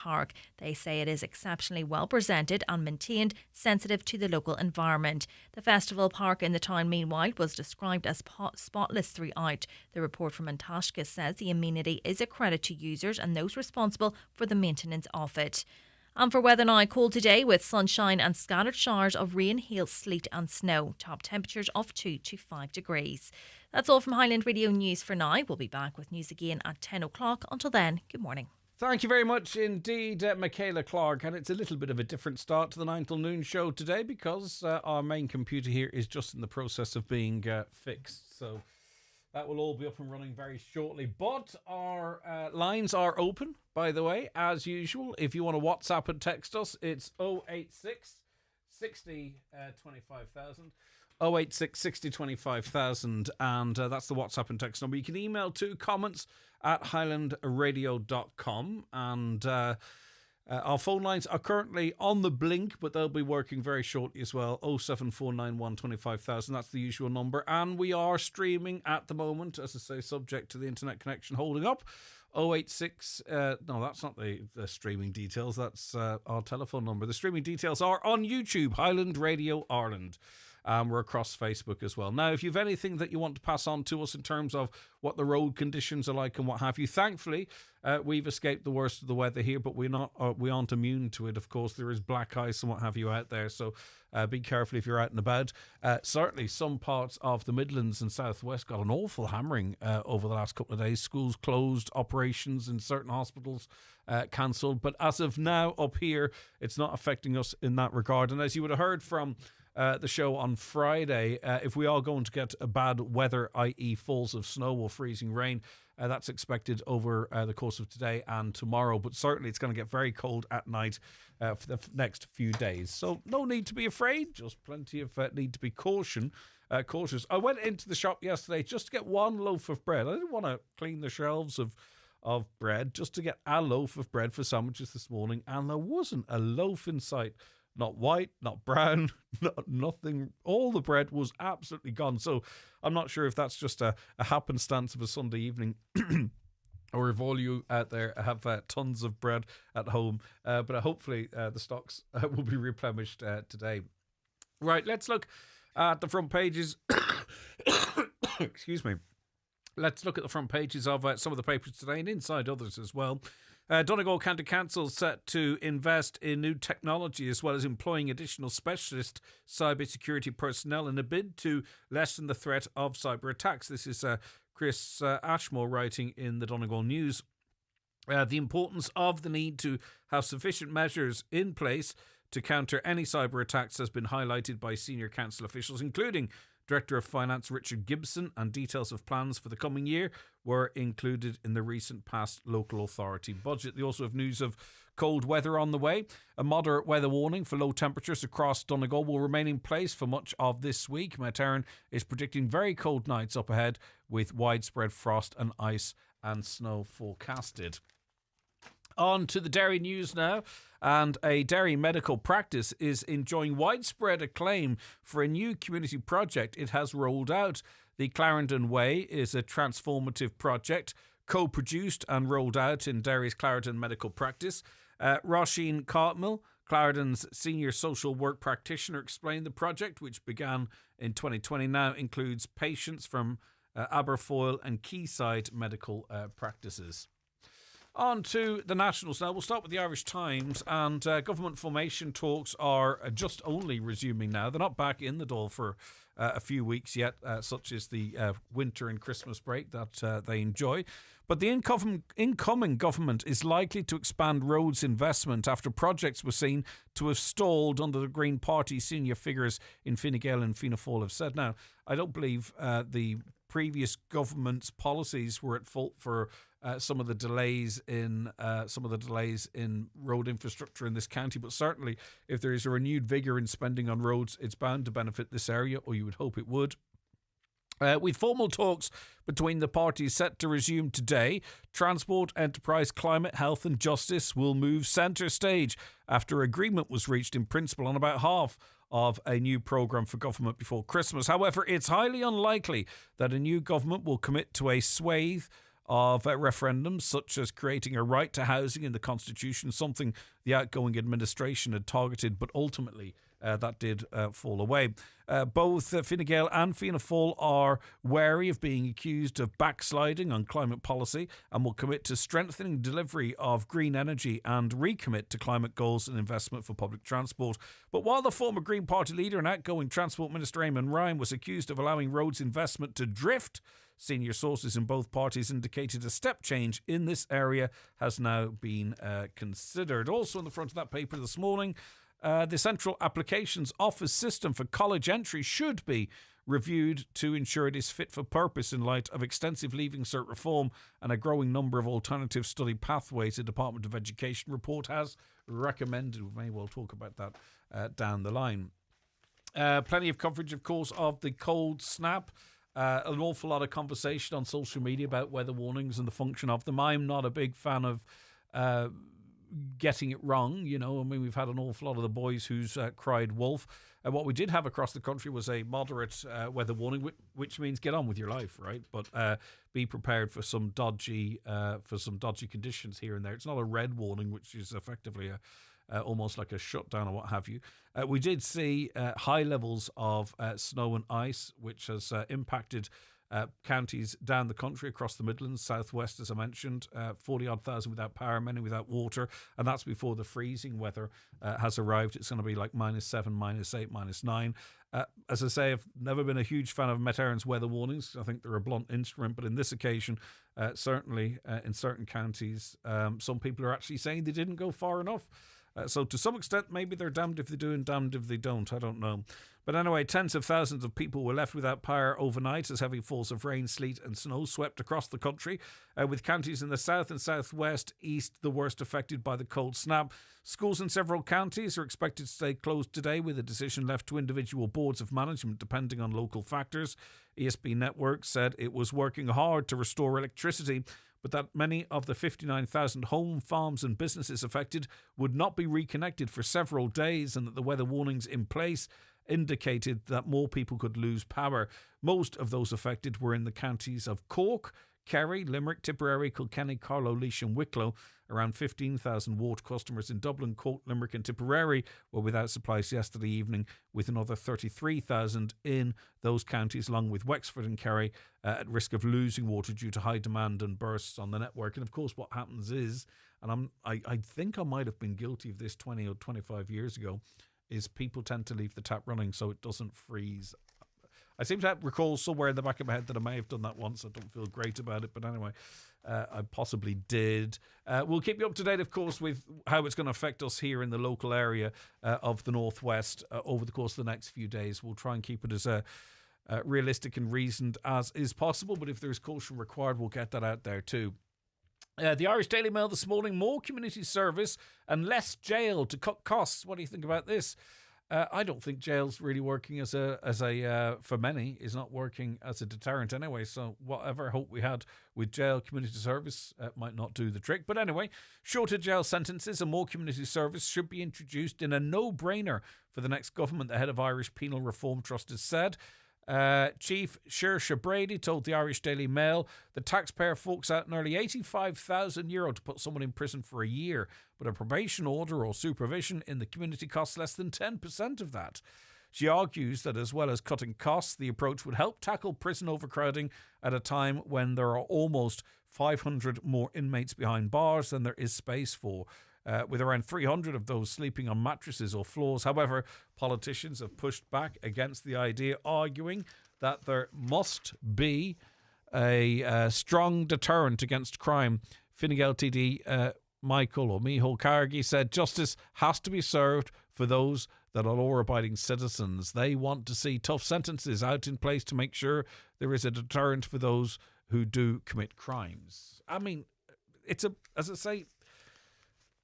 Park. They say it is exceptionally well presented and maintained, sensitive to the local environment. The festival park in the town, meanwhile, was described as spotless throughout. The report from Antashka says the amenity is a credit to users and those responsible for the maintenance of it. And for weather now, cold today with sunshine and scattered showers of rain, hail, sleet and snow. Top temperatures of 2 to 5 degrees. That's all from Highland Radio News for now. We'll be back with news again at 10 o'clock. Until then, good morning. Thank you very much indeed, Michaela Clark. And it's a little bit of a different start to the 9 till noon show today because our main computer here is just in the process of being fixed. So that will all be up and running very shortly. But our lines are open, by the way, as usual. If you want to WhatsApp and text us, it's 086 60 25,000. 086 60 25,000, and that's the WhatsApp and text number. You can email to comments@highlandradio.com, and our phone lines are currently on the blink, but they'll be working very shortly as well. 07491 25,000, that's the usual number, and we are streaming at the moment, as I say, subject to the internet connection holding up. 086, no, that's not the streaming details, that's our telephone number. The streaming details are on YouTube, Highland Radio Ireland. We're across Facebook as well. Now, if you've anything that you want to pass on to us in terms of what the road conditions are like and what have you, thankfully, we've escaped the worst of the weather here, but we aren't immune to it. Of course, there is black ice and what have you out there, so be careful if you're out and about. Certainly, some parts of the Midlands and Southwest got an awful hammering over the last couple of days. Schools closed, operations in certain hospitals cancelled. But as of now, up here, it's not affecting us in that regard. And as you would have heard from the show on Friday, if we are going to get a bad weather, i.e. falls of snow or freezing rain, that's expected over the course of today and tomorrow, but certainly it's going to get very cold at night for the next few days. So no need to be afraid, just plenty of need to be cautious. I went into the shop yesterday just to get one loaf of bread. I didn't want to clean the shelves of bread, just to get a loaf of bread for sandwiches this morning, and there wasn't a loaf in sight. Not white, not brown, nothing. All the bread was absolutely gone. So I'm not sure if that's just a happenstance of a Sunday evening or if all you out there have tons of bread at home. But hopefully the stocks will be replenished today. Right, let's look at the front pages. Excuse me. Let's look at the front pages of some of the papers today and inside others as well. Donegal County Council set to invest in new technology as well as employing additional specialist cybersecurity personnel in a bid to lessen the threat of cyber attacks. This is Chris Ashmore writing in the Donegal News. The importance of the need to have sufficient measures in place to counter any cyber attacks has been highlighted by senior council officials, including Director of Finance Richard Gibson, and details of plans for the coming year were included in the recent past local authority budget. They also have news of cold weather on the way. A moderate weather warning for low temperatures across Donegal will remain in place for much of this week. Met Éireann is predicting very cold nights up ahead with widespread frost and ice and snow forecasted. On to the Derry news now, and a Derry medical practice is enjoying widespread acclaim for a new community project it has rolled out. The Clarendon Way is a transformative project co-produced and rolled out in Derry's Clarendon medical practice. Roisin Cartmill, Clarendon's senior social work practitioner, explained the project, which began in 2020, now includes patients from Aberfoyle and Quayside medical practices. On to the nationals now. We'll start with the Irish Times, and government formation talks are just only resuming now. They're not back in the Dáil for a few weeks yet, such as the winter and Christmas break that they enjoy. But the incoming government is likely to expand roads investment after projects were seen to have stalled under the Green Party. Senior figures in Fine Gael and Fianna Fáil have said. Now, I don't believe the previous government's policies were at fault for some of the delays in road infrastructure in this county, but certainly if there is a renewed vigour in spending on roads, it's bound to benefit this area, or you would hope it would. With formal talks between the parties set to resume today, transport, enterprise, climate, health and justice will move centre stage after agreement was reached in principle on about half of a new programme for government before Christmas. However, it's highly unlikely that a new government will commit to a swathe of referendums, such as creating a right to housing in the Constitution, something the outgoing administration had targeted, but ultimately that did fall away. Both Fine Gael and Fianna Fáil are wary of being accused of backsliding on climate policy and will commit to strengthening delivery of green energy and recommit to climate goals and investment for public transport. But while the former Green Party leader and outgoing Transport Minister Eamon Ryan was accused of allowing roads investment to drift, senior sources in both parties indicated a step change in this area has now been considered. Also on the front of that paper this morning, the Central Applications Office system for college entry should be reviewed to ensure it is fit for purpose in light of extensive Leaving Cert reform and a growing number of alternative study pathways. The Department of Education report has recommended. We may well talk about that down the line. Plenty of coverage, of course, of the cold snap. An awful lot of conversation on social media about weather warnings and the function of them. I'm not a big fan of getting it wrong. I mean, we've had an awful lot of the boys who's cried wolf. And what we did have across the country was a moderate weather warning, which means get on with your life, right? But be prepared for some dodgy conditions here and there. It's not a red warning, which is effectively almost like a shutdown or what have you. We did see high levels of snow and ice, which has impacted counties down the country, across the Midlands, southwest, as I mentioned, 40-odd thousand without power, many without water, and that's before the freezing weather has arrived. It's going to be like -7, -8, -9. As I say, I've never been a huge fan of Met Éireann's weather warnings. I think they're a blunt instrument, but in this occasion, certainly in certain counties, some people are actually saying they didn't go far enough. So to some extent, maybe they're damned if they do and damned if they don't. I don't know. But anyway, tens of thousands of people were left without power overnight as heavy falls of rain, sleet and snow swept across the country, with counties in the south and southwest east the worst affected by the cold snap. Schools in several counties are expected to stay closed today, with a decision left to individual boards of management depending on local factors. ESB Network said it was working hard to restore electricity, but that many of the 59,000 home, farms and businesses affected would not be reconnected for several days, and that the weather warnings in place indicated that more people could lose power. Most of those affected were in the counties of Cork, Kerry, Limerick, Tipperary, Kilkenny, Carlow, Laois and Wicklow. Around 15,000 water customers in Dublin, Cork, Limerick and Tipperary were without supplies yesterday evening, with another 33,000 in those counties, along with Wexford and Kerry, at risk of losing water due to high demand and bursts on the network. And of course what happens is, and I think I might have been guilty of this 20 or 25 years ago, is people tend to leave the tap running so it doesn't freeze. I seem to recall somewhere in the back of my head that I may have done that once. I don't feel great about it, but anyway, I possibly did. We'll keep you up to date, of course, with how it's going to affect us here in the local area of the Northwest over the course of the next few days. We'll try and keep it as realistic and reasoned as is possible, but if there's caution required, we'll get that out there too. The Irish Daily Mail this morning: more community service and less jail to cut costs. What do you think about this? I don't think jail's really working for many, is not working as a deterrent anyway. So whatever hope we had with jail community service might not do the trick. But anyway, shorter jail sentences and more community service should be introduced in a no-brainer for the next government, the head of Irish Penal Reform Trust has said. Chief Saoirse Brady told the Irish Daily Mail the taxpayer forks out nearly €85,000 to put someone in prison for a year, but a probation order or supervision in the community costs less than 10% of that. She argues that as well as cutting costs, the approach would help tackle prison overcrowding at a time when there are almost 500 more inmates behind bars than there is space for, with around 300 of those sleeping on mattresses or floors. However, politicians have pushed back against the idea, arguing that there must be a strong deterrent against crime. Fine Gael TD Micheál Carrigy said justice has to be served for those that are law-abiding citizens. They want to see tough sentences out in place to make sure there is a deterrent for those who do commit crimes. I mean, as I say,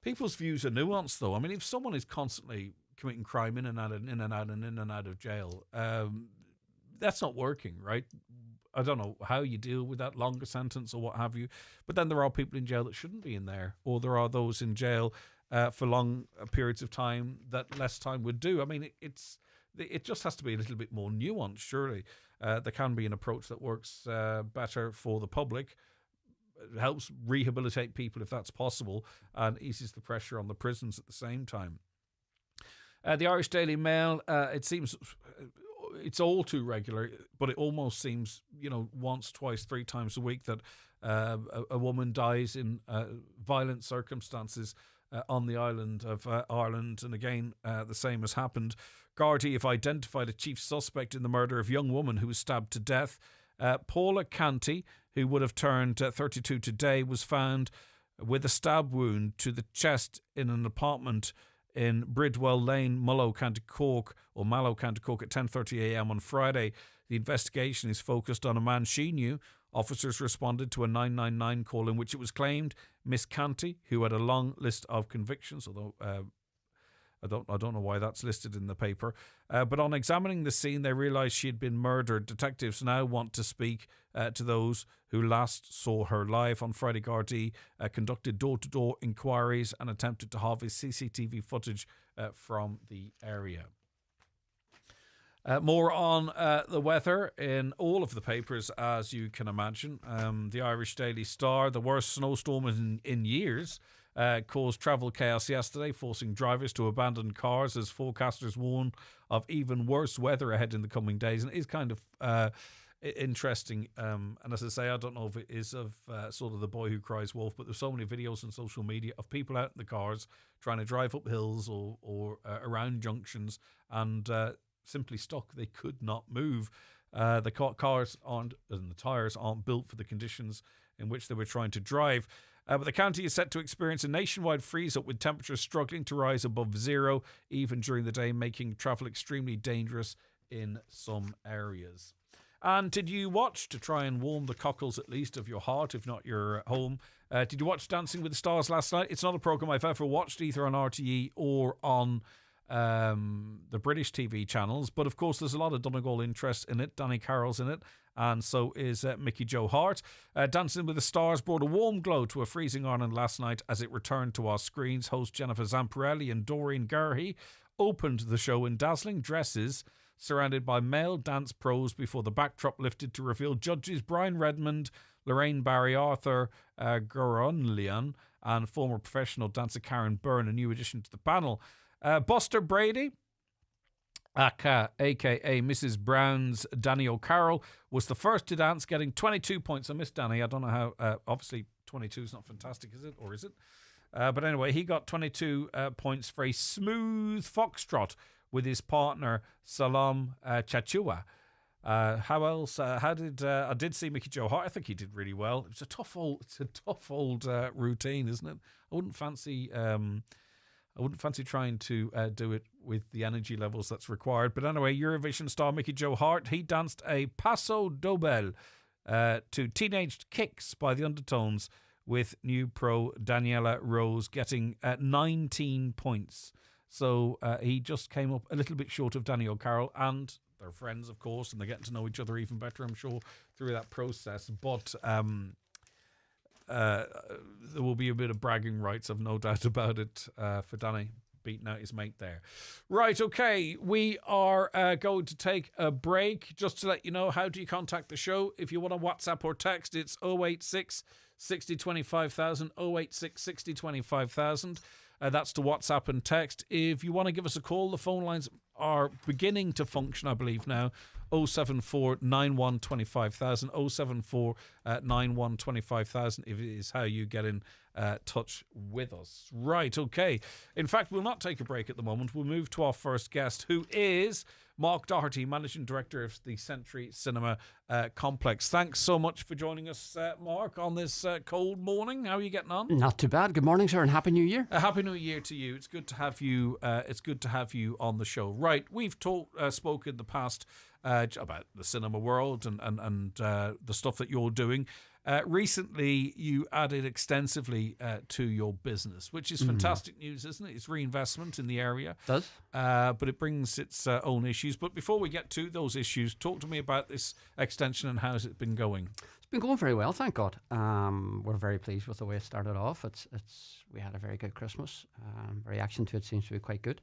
people's views are nuanced, though. I mean, if someone is constantly committing crime in and out of jail, that's not working, right? I don't know how you deal with that longer sentence or what have you. But then there are people in jail that shouldn't be in there, or there are those in jail for long periods of time that less time would do. I mean, it just has to be a little bit more nuanced, surely. There can be an approach that works better for the public. helps rehabilitate people if that's possible, and eases the pressure on the prisons at the same time. The Irish Daily Mail, it seems it's all too regular, but it almost seems, once, twice, three times a week that a woman dies in violent circumstances on the island of Ireland. And again, the same has happened. Gardaí have identified a chief suspect in the murder of a young woman who was stabbed to death. Paula Canty, who would have turned 32 today, was found with a stab wound to the chest in an apartment in Bridwell Lane, Mallow, County Cork at 10:30 a.m. on Friday. The investigation is focused on a man she knew. Officers responded to a 999 call in which it was claimed Miss Canty, who had a long list of convictions, although I don't know why that's listed in the paper. But on examining the scene, they realised she had been murdered. Detectives now want to speak to those who last saw her live. On Friday, Gardaí conducted door-to-door inquiries and attempted to harvest CCTV footage from the area. More on the weather in all of the papers, as you can imagine. The Irish Daily Star, the worst snowstorm in years, caused travel chaos yesterday, forcing drivers to abandon cars as forecasters warn of even worse weather ahead in the coming days. And it is kind of interesting. And as I say, I don't know if it is of sort of the boy who cries wolf, but there's so many videos on social media of people out in the cars trying to drive up hills or around junctions and simply stuck. They could not move. The cars aren't, and the tyres aren't built for the conditions in which they were trying to drive. But the county is set to experience a nationwide freeze-up, with temperatures struggling to rise above zero even during the day, making travel extremely dangerous in some areas. And did you watch, to try and warm the cockles at least of your heart, if not your home, did you watch Dancing with the Stars last night? It's not a programme I've ever watched either on RTE or on the British TV channels, but of course there's a lot of Donegal interest in it. Danny Carroll's in it, and so is Mickey Joe Hart. Dancing with the Stars brought a warm glow to a freezing Ireland last night as it returned to our screens. Host Jennifer Zamparelli and Doreen Garhi opened the show in dazzling dresses, surrounded by male dance pros, before the backdrop lifted to reveal judges Brian Redmond, Lorraine Barry, Arthur Goronlian, and former professional dancer Karen Byrne, a new addition to the panel. Buster Brady, aka Mrs. Brown's Danny O'Carroll, was the first to dance, getting 22 points. I missed Danny. I don't know how. Obviously, 22 is not fantastic, is it? Or is it? But anyway, he got 22 points for a smooth foxtrot with his partner Salam Chachua. How else? How did I did see Mickey Joe Hart? I think he did really well. It's a tough old routine, isn't it? I wouldn't fancy trying to do it with the energy levels that's required. But anyway, Eurovision star Mickey Joe Hart, he danced a Paso Doble to Teenage Kicks by the Undertones, with new pro Daniela Rose getting 19 points. So he just came up a little bit short of Danny O'Carroll, and they're friends, of course, and they're getting to know each other even better, I'm sure, through that process. But there will be a bit of bragging rights, I've no doubt about it, for Danny beating out his mate there. Right, okay, we are going to take a break. Just to let you know, how do you contact the show? If you want to WhatsApp or text, it's 086 60 25,000, 086 60 25,000. That's to WhatsApp and text. If you want to give us a call, the phone lines are beginning to function, I believe, now. 074 91 25,000, 074 91 25,000 if it is how you get in touch with us. Right, okay. In fact, we'll not take a break at the moment. We'll move to our first guest, who is Mark Doherty, Managing Director of the Century Cinema Complex. Thanks so much for joining us, Mark, on this cold morning. How are you getting on? Not too bad. Good morning, sir, and Happy New Year. Happy New Year to you. It's good to have you. It's good to have you on the show. Right, we've spoken in the past about the cinema world and the stuff that you're doing. Recently, you added extensively to your business, which is fantastic news, isn't it? It's reinvestment in the area. It does. But it brings its own issues. But before we get to those issues, talk to me about this extension and how's it been going? It's been going very well, thank God. We're very pleased with the way it started off. We had a very good Christmas. Reaction to it seems to be quite good.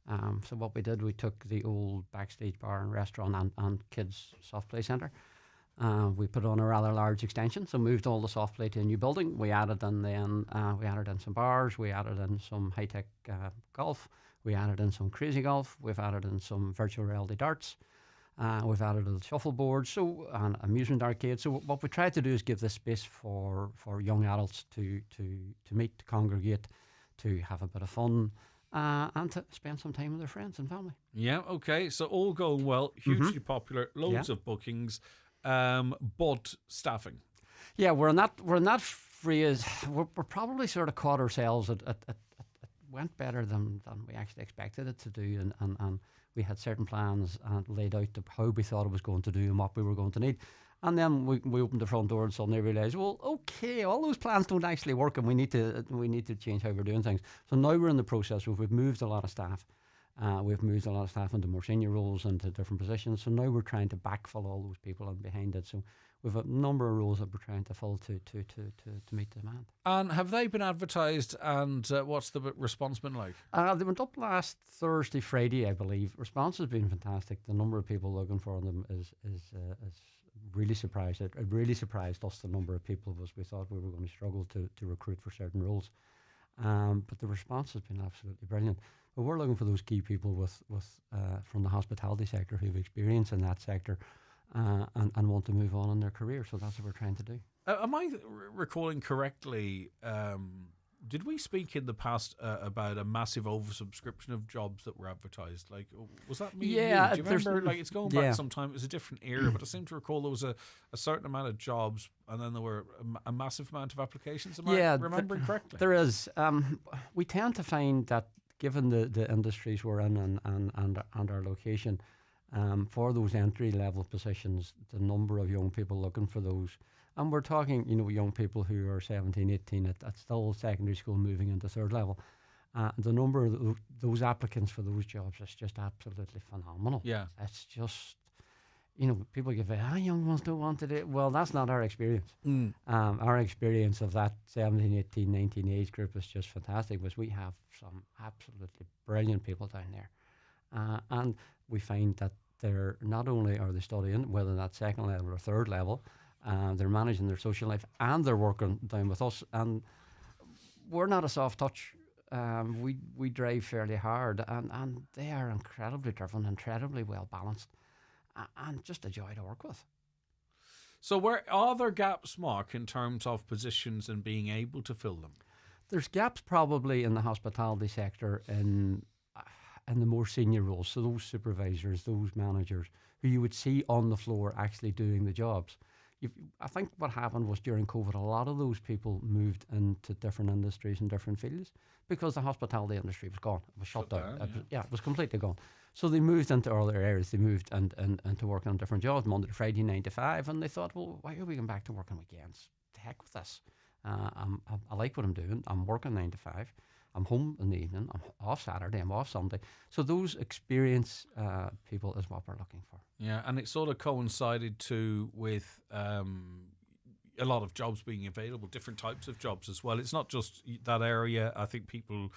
So what we did, we took the old backstage bar and restaurant and kids soft play centre, We put on a rather large extension, so moved all the soft play to a new building. We added in some bars, we added in some high tech golf, we added in some crazy golf, we've added in some virtual reality darts, we've added a shuffleboard, so an amusement arcade. So what we tried to do is give this space for young adults to meet, to congregate, to have a bit of fun, and to spend some time with their friends and family. Yeah, okay. So all going well, hugely popular, loads of bookings, but staffing. Yeah, we're in that phrase. We're probably sort of caught ourselves. It went better than we actually expected it to do, and we had certain plans laid out of how we thought it was going to do and what we were going to need. And then we opened the front door and suddenly realised, well, okay, all those plans don't actually work, and we need to change how we're doing things. So now we're in the process where we've moved a lot of staff. We've moved a lot of staff into more senior roles and to different positions. So now we're trying to backfill all those people and behind it. So we've a number of roles that we're trying to fill to meet the demand. And have they been advertised, and what's the response been like? They went up last Thursday, Friday, I believe. Response has been fantastic. The number of people looking for them is really surprised. It really surprised us, the number of people, was we thought we were going to struggle to recruit for certain roles. But the response has been absolutely brilliant. But we're looking for those key people with from the hospitality sector who have experience in that sector and want to move on in their career. So that's what we're trying to do. Am I recalling correctly? Did we speak in the past about a massive oversubscription of jobs that were advertised? Like, was that me? Yeah. Do you remember? Like, it's going back some time. It was a different era, but I seem to recall there was a certain amount of jobs, and then there were a massive amount of applications. Am I remembering correctly? There is. We tend to find that, given the industries we're in and our location, for those entry level positions, the number of young people looking for those. And we're talking, young people who are 17, 18 at still secondary school moving into third level. The number of those applicants for those jobs is just absolutely phenomenal. Yeah. It's just, people give it, young ones don't want to do it. Well, that's not our experience. Our experience of that 17, 18, 19 age group is just fantastic, because we have some absolutely brilliant people down there. And we find that they're not only are they studying, whether that's second level or third level, they're managing their social life, and they're working down with us. And we're not a soft touch. We drive fairly hard, and they are incredibly driven, incredibly well balanced, and just a joy to work with. So where are there gaps, Mark, in terms of positions and being able to fill them? There's gaps probably in the hospitality sector in the more senior roles. So those supervisors, those managers who you would see on the floor actually doing the jobs. I think what happened was, during COVID, a lot of those people moved into different industries and different fields because the hospitality industry was gone. It was shut down. It was completely gone. So they moved into other areas. They moved into working on different jobs, Monday to Friday, 9 to 5, and they thought, well, why are we going back to working weekends? To heck with this. I like what I'm doing. I'm working 9 to 5. I'm home in the evening. I'm off Saturday. I'm off Sunday. So those experienced people is what we're looking for. Yeah, and it sort of coincided too with a lot of jobs being available, different types of jobs as well. It's not just that area. I think people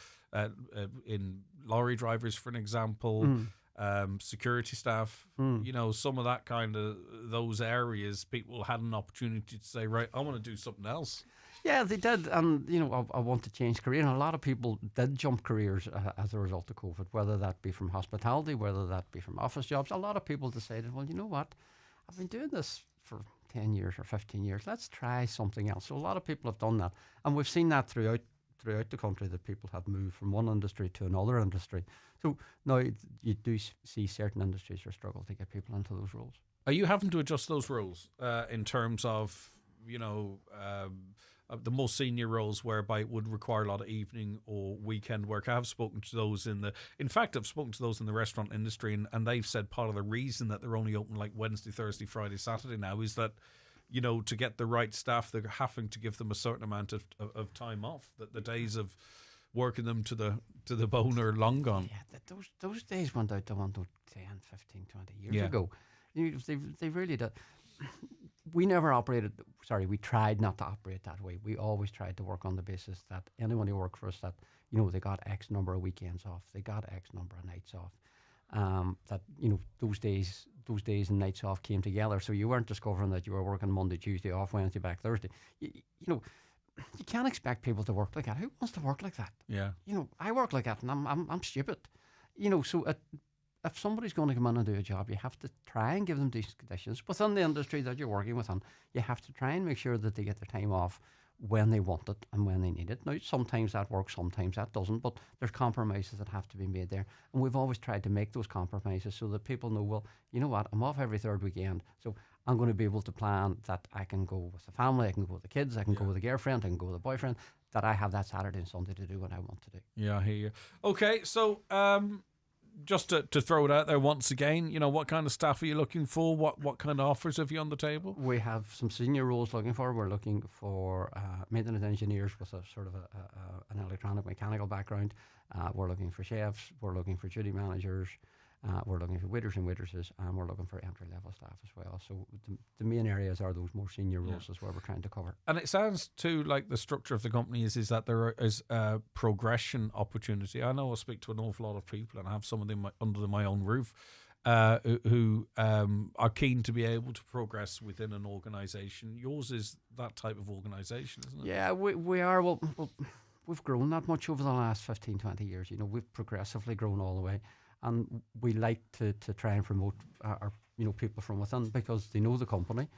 in lorry drivers, for an example, security staff, some of that kind of those areas, people had an opportunity to say, right, I want to do something else. Yeah, they did. And, I want to change career. And a lot of people did jump careers as a result of COVID, whether that be from hospitality, whether that be from office jobs. A lot of people decided, well, you know what? I've been doing this for 10 years or 15 years. Let's try something else. So a lot of people have done that. And we've seen that throughout the country, that people have moved from one industry to another industry. So now you do see certain industries are struggle to get people into those roles. Are you having to adjust those roles in terms of, the most senior roles whereby it would require a lot of evening or weekend work? I have spoken to those I've spoken to those in the restaurant industry, and they've said part of the reason that they're only open like Wednesday, Thursday, Friday, Saturday now is that, to get the right staff, they're having to give them a certain amount of time off, that the days of working them to the bone are long gone. Yeah, those days went out the window 10, 15, 20 years ago. They really did. We tried not to operate that way. We always tried to work on the basis that anyone who worked for us, that, they got X number of weekends off, they got X number of nights off. that those days and nights off came together. So you weren't discovering that you were working Monday, Tuesday, off Wednesday, back Thursday. You can't expect people to work like that. Who wants to work like that? Yeah. I work like that, and I'm stupid. So if somebody's going to come in and do a job, you have to try and give them decent conditions within the industry that you're working within. You have to try and make sure that they get their time off when they want it and when they need it. Now, sometimes that works, sometimes that doesn't, but there's compromises that have to be made there. And we've always tried to make those compromises so that people know, well, you know what, I'm off every third weekend, so I'm going to be able to plan that I can go with the family, I can go with the kids, I can go with the girlfriend, I can go with the boyfriend, that I have that Saturday and Sunday to do what I want to do. Yeah, I hear you. Okay, so just to throw it out there once again, what kind of staff are you looking for? What kind of offers have you on the table? We have some senior roles looking for. We're looking for maintenance engineers with a sort of an electronic mechanical background. We're looking for chefs. We're looking for duty managers. We're looking for waiters and waitresses, and we're looking for entry-level staff as well. So the main areas are those more senior roles is where we're trying to cover. And it sounds too like the structure of the company is that there is a progression opportunity. I know I speak to an awful lot of people and have some of them under my own roof who are keen to be able to progress within an organisation. Yours is that type of organisation, isn't it? Yeah, we are. Well, we've grown that much over the last 15, 20 years. We've progressively grown all the way. And we like to try and promote our people from within because they know the company,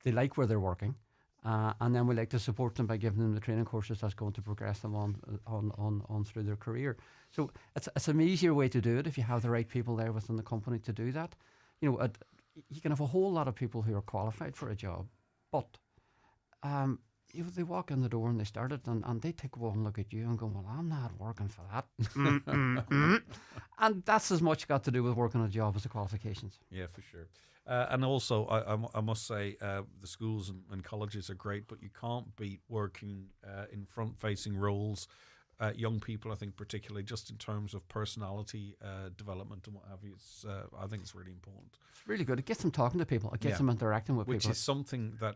they like where they're working, and then we like to support them by giving them the training courses that's going to progress them on through their career. So it's an easier way to do it if you have the right people there within the company to do that. You can have a whole lot of people who are qualified for a job, but they walk in the door and they start it and they take one look at you and go, well, I'm not working for that. And that's as much got to do with working a job as the qualifications. Yeah, for sure. And also, I must say, the schools and colleges are great, but you can't beat working in front-facing roles. Young people, I think, particularly just in terms of personality development and what have you. I think it's really important. It's really good. It gets them talking to people. It gets them interacting with people. Which is something that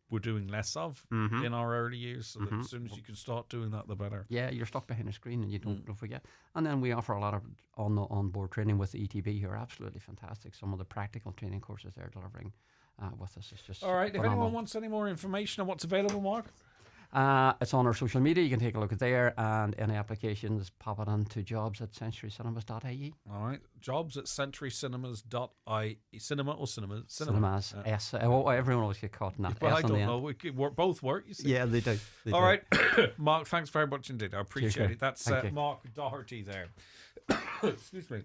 we're doing less of in our early years. So that as soon as you can start doing that, the better. Yeah, you're stuck behind a screen and you don't forget. And then we offer a lot of on-board training with the ETB, who are absolutely fantastic. Some of the practical training courses they're delivering with us is just all right. phenomenal. If anyone wants any more information on what's available, Mark? It's on our social media. You can take a look at there, and any applications, pop it into jobs@centurycinemas.ie. All right, jobs@centurycinemas.ie. Cinema or cinemas? Cinemas. S. Everyone always get caught in that. Well, S I don't know. We could both work. You see. Yeah, they do. All right, Mark. Thanks very much indeed. I appreciate it. That's Mark Doherty there. Excuse me.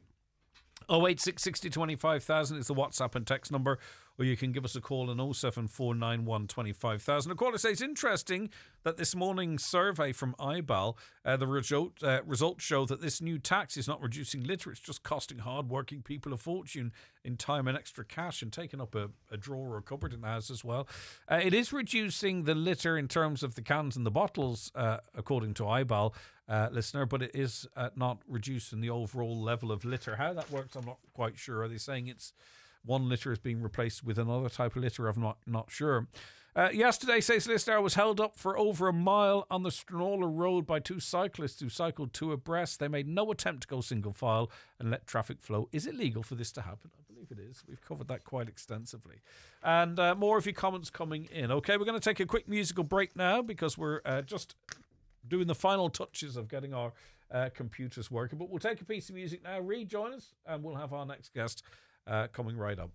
086 60 25,000 is the WhatsApp and text number, or you can give us a call on 07491 25,000. A caller says, interesting that this morning's survey from IBAL, the results show that this new tax is not reducing litter, it's just costing hard-working people a fortune in time and extra cash, and taking up a drawer or a cupboard in the house as well. It is reducing the litter in terms of the cans and the bottles, according to IBAL. Listener, but it is not reducing the overall level of litter. How that works, I'm not quite sure. Are they saying it's one litter is being replaced with another type of litter? I'm not sure. Yesterday, says listener, I was held up for over a mile on the Stranola Road by two cyclists who cycled two abreast. They made no attempt to go single file and let traffic flow. Is it legal for this to happen? I believe it is. We've covered that quite extensively. And more of your comments coming in. Okay, we're going to take a quick musical break now because we're just doing the final touches of getting our computers working. But we'll take a piece of music now. Rejoin us and we'll have our next guest coming right up.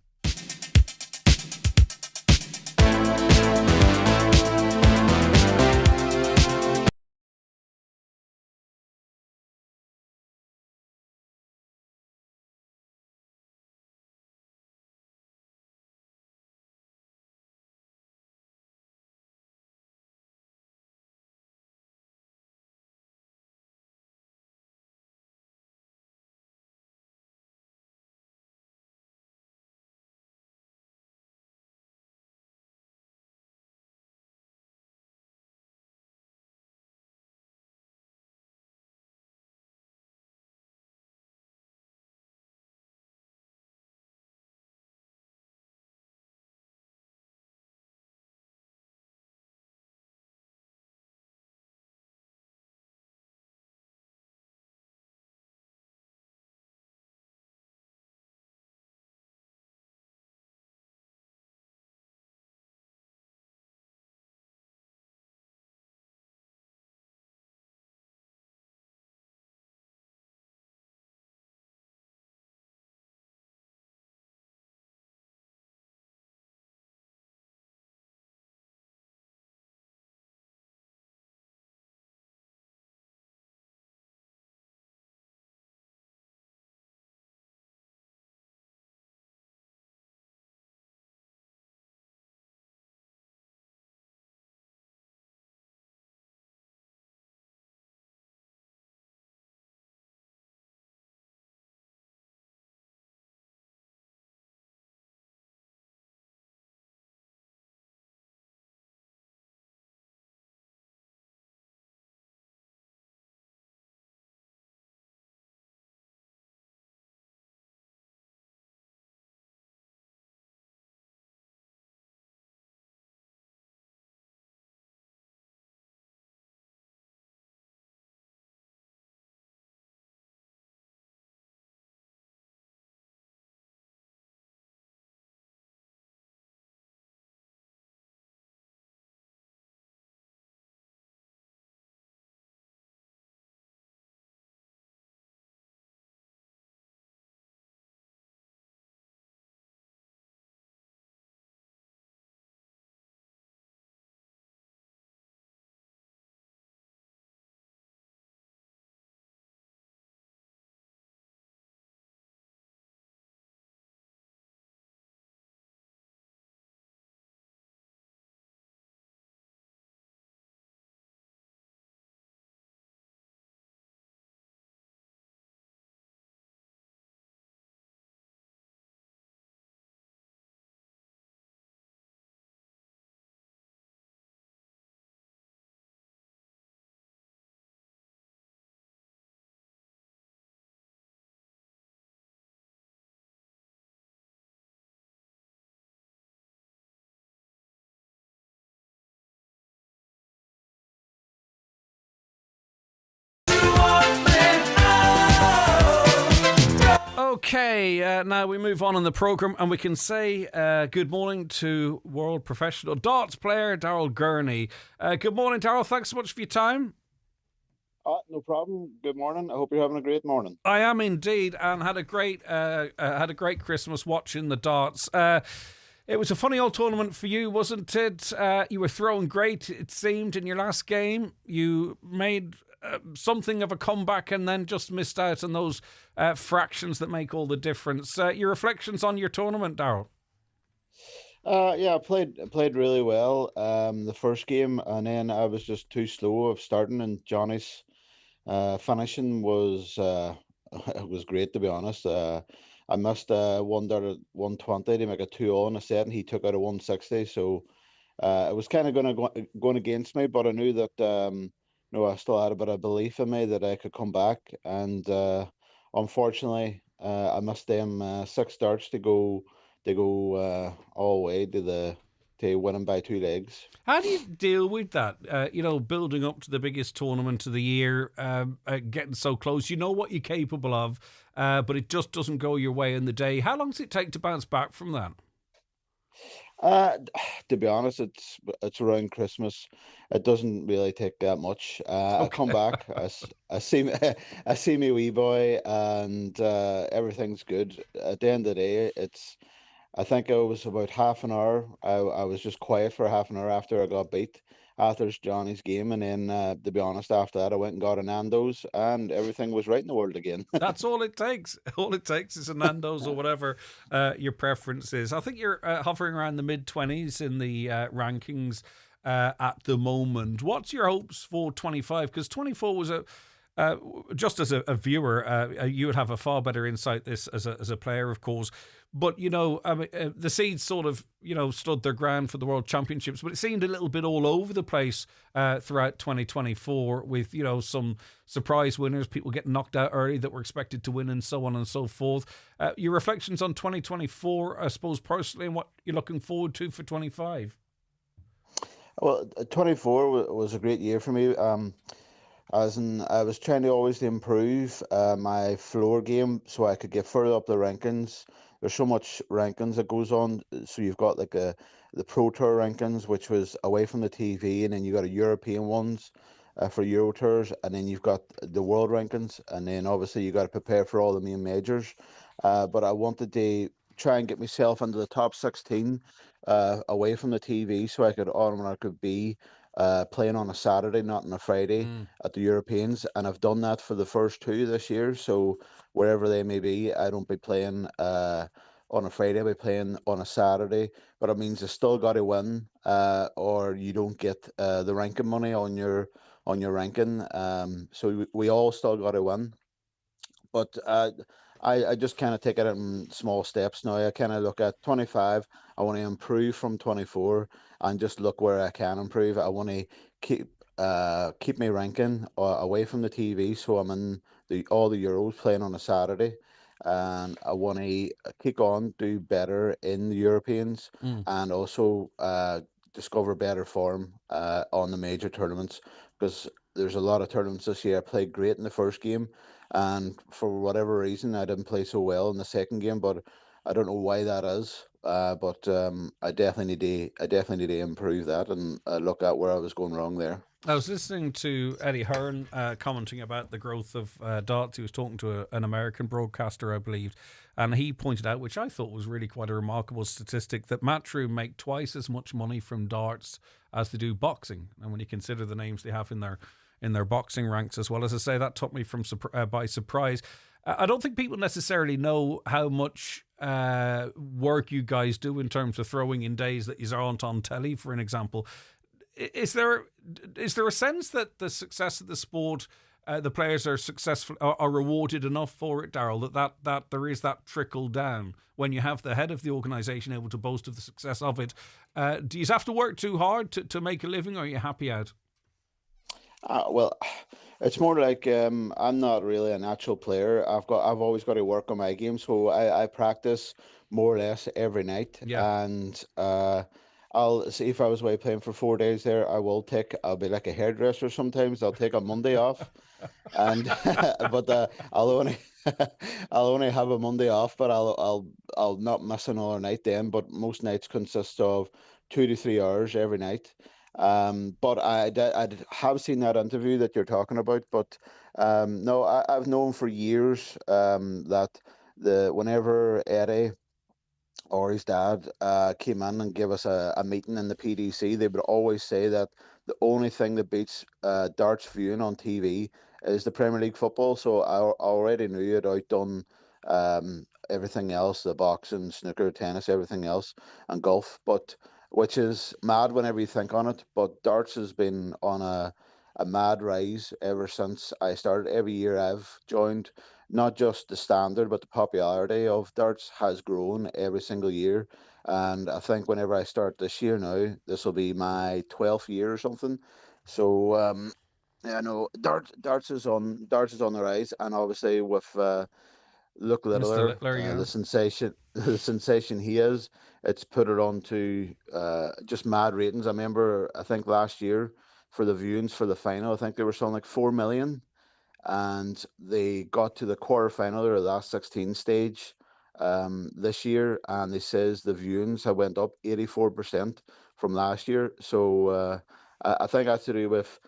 Okay, now we move on in the programme and we can say good morning to world professional darts player Daryl Gurney. Good morning, Daryl. Thanks so much for your time. No problem. Good morning. I hope you're having a great morning. I am indeed, and had a great Christmas watching the darts. It was a funny old tournament for you, wasn't it? You were throwing great, it seemed, in your last game. You made something of a comeback and then just missed out on those fractions that make all the difference. Your reflections on your tournament, Daryl? Yeah, I played really well the first game, and then I was just too slow of starting, and Johnny's finishing was it was great, to be honest. I missed one dart at 120 to make a 2-all in a set, and he took out a 160. So it was kind of going against me, but I knew that I still had a bit of belief in me that I could come back. And unfortunately, I missed them 6 darts to go all the way to winning by 2 legs. How do you deal with that? Building up to the biggest tournament of the year, getting so close. You know what you're capable of, but it just doesn't go your way in the day. How long does it take to bounce back from that? To be honest, it's around Christmas. It doesn't really take that much. I come back, I see I see my wee boy, and everything's good. At the end of the day, I think it was about half an hour. I was just quiet for half an hour after I got beat after Johnny's game, and then to be honest, after that I went and got a Nando's, and everything was right in the world again. That's all it takes. All it takes is a Nando's or whatever your preference is. I think you're hovering around the mid-20s in the rankings at the moment. What's your hopes for 25? Because 24 was just as a viewer, you would have a far better insight this as a player, of course. But, the seeds sort of, stood their ground for the World Championships, but it seemed a little bit all over the place throughout 2024 with, some surprise winners, people getting knocked out early that were expected to win and so on and so forth. Your reflections on 2024, I suppose, personally, and what you're looking forward to for 25? Well, 24 was a great year for me. As in, I was trying to always improve my floor game so I could get further up the rankings. There's so much rankings that goes on. So you've got like the Pro Tour rankings, which was away from the TV, and then you got a European ones for Euro Tours, and then you've got the world rankings, and then obviously you got to prepare for all the main majors. But I wanted to try and get myself into the top 16 away from the TV, so I could be playing on a Saturday, not on a Friday at the Europeans, and I've done that for the first 2 this year. So wherever they may be, I don't be playing on a Friday. I'll be playing on a Saturday, but it means you still got to win, or you don't get the ranking money on your ranking. So we all still got to win, but I just kind of take it in small steps now. I kind of look at 25. I want to improve from 24 and just look where I can improve. I want to keep my ranking away from the TV, so I'm in all the Euros playing on a Saturday, and I want to kick on, do better in the Europeans, and also discover better form on the major tournaments, because there's a lot of tournaments this year. I played great in the first game, and for whatever reason I didn't play so well in the second game, but I don't know why that is. But I definitely need to improve that and look at where I was going wrong there. I was listening to Eddie Hearn commenting about the growth of darts. He was talking to an American broadcaster, I believe, and he pointed out, which I thought was really quite a remarkable statistic, that matchroom make twice as much money from darts as they do boxing. And when you consider the names they have in their boxing ranks as well, as I say, that took me by surprise. I don't think people necessarily know how much work you guys do in terms of throwing in days that you aren't on telly, for an example. Is there a sense that the success of the sport, the players are successful, are rewarded enough for it, Daryl, that there is that trickle down when you have the head of the organisation able to boast of the success of it? Do you have to work too hard to make a living, or are you happy out? Well, it's more like I'm not really a natural player. I've always got to work on my game, so I practice more or less every night. Yeah. And I'll see, if I was away playing for 4 days there, I'll be like a hairdresser sometimes. I'll take a Monday off, and but I'll only have a Monday off, but I'll not miss another night then. But most nights consist of 2 to 3 hours every night. But I have seen that interview that you're talking about. But no, I've known for years that the whenever Eddie or his dad came in and gave us a meeting in the PDC, they would always say that the only thing that beats darts viewing on TV is the Premier League football. So I already knew it outdone everything else, the boxing, snooker, tennis, everything else, and golf. But which is mad whenever you think on it. But darts has been on a mad rise ever since I started. Every year I've joined, not just the standard, but the popularity of darts has grown every single year. And I think whenever I start this year now, this will be my 12th year or something. So yeah, no, darts is on the rise, and obviously with Luke Mr. Littler, Littler, yeah. the sensation, the sensation he is, it's put it on to just mad ratings. I remember, I think last year for the viewings for the final, I think they were something like 4 million, and they got to the quarterfinal or the last 16 stage this year, and they says the viewings have went up 84% from last year. So I think that's to do with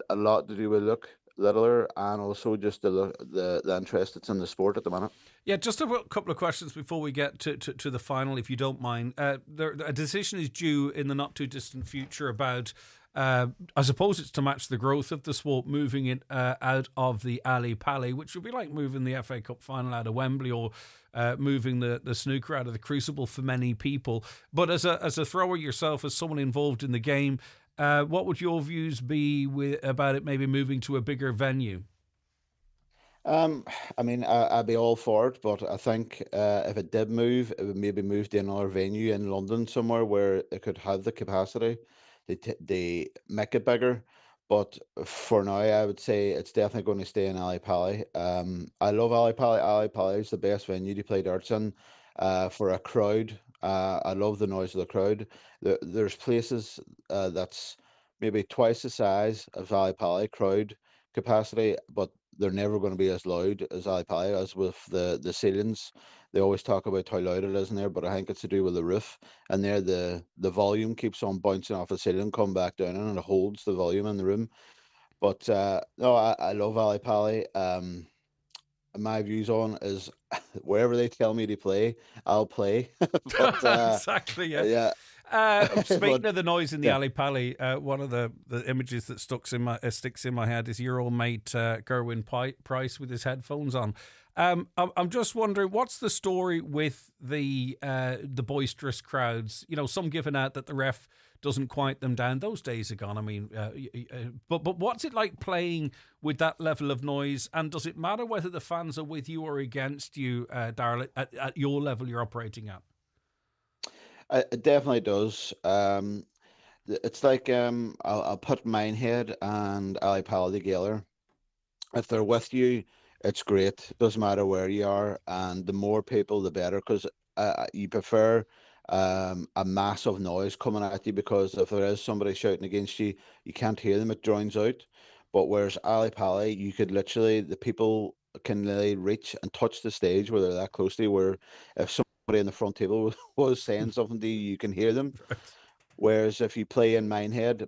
a lot to do with Luke Littler and also just the interest that's in the sport at the minute. Yeah, just a couple of questions before we get to the final, if you don't mind. A decision is due in the not too distant future about, I suppose it's to match the growth of the sport, moving it out of the Ali Pali, which would be like moving the FA Cup final out of Wembley, or moving the snooker out of the Crucible for many people. But as a thrower yourself, as someone involved in the game, what would your views be about it maybe moving to a bigger venue? Um, I mean, I'd be all for it, but I think if it did move, it would maybe move to another venue in London somewhere where it could have the capacity. They make it bigger, but for now, I would say it's definitely going to stay in Ali Pali. I love Ali Pali. Ali Pali is the best venue to play darts in. For a crowd, I love the noise of the crowd. There's places that's maybe twice the size of Ali Pali crowd capacity, but they're never going to be as loud as Ali Pali, as with the ceilings. They always talk about how loud it is in there, but I think it's to do with the roof. And there, the volume keeps on bouncing off the ceiling, come back down, and it holds the volume in the room. But no, I love Ali Pali. My views on is wherever they tell me to play, I'll play. But Exactly, yeah. yeah, Speaking but of the noise in the yeah. Ali Pali, one of the images that sticks in my head is your old mate Gerwin Price with his headphones on. I'm just wondering, what's the story with the boisterous crowds? You know, some giving out that the ref doesn't quiet them down. Those days are gone. I mean, but what's it like playing with that level of noise? And does it matter whether the fans are with you or against you, Daryl, at your level you're operating at? It definitely does. It's like I'll put Minehead and Ali Pali together. If they're with you, it's great. Doesn't matter where you are, and the more people, the better. Because you prefer a massive noise coming at you, because if there is somebody shouting against you, you can't hear them. It drowns out. But whereas Ali Pali, you could literally the people can really reach and touch the stage where they're that closely. Where if somebody in the front table was saying something to you, you can hear them. Whereas if you play in Minehead,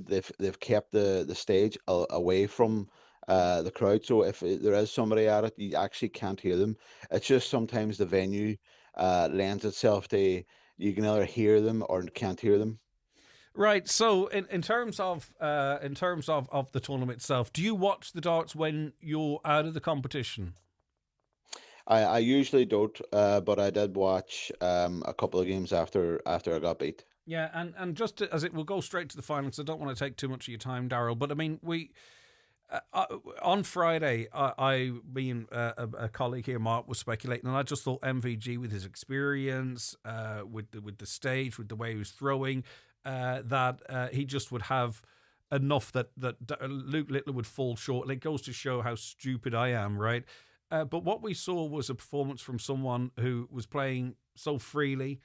they've kept the stage away from the crowd. So if there is somebody at it, you actually can't hear them. It's just sometimes the venue lends itself to you can either hear them or can't hear them. Right. So, in terms of of the tournament itself, do you watch the darts when you're out of the competition? I usually don't, but I did watch a couple of games after I got beat. Yeah, and just as it will go straight to the finals, I don't want to take too much of your time, Daryl. But I mean, we on Friday, me and a colleague here, Mark, was speculating, and I just thought MVG, with his experience, with the stage, with the way he was throwing, that he just would have enough that Luke Littler would fall short. And it goes to show how stupid I am, right? But what we saw was a performance from someone who was playing so freely,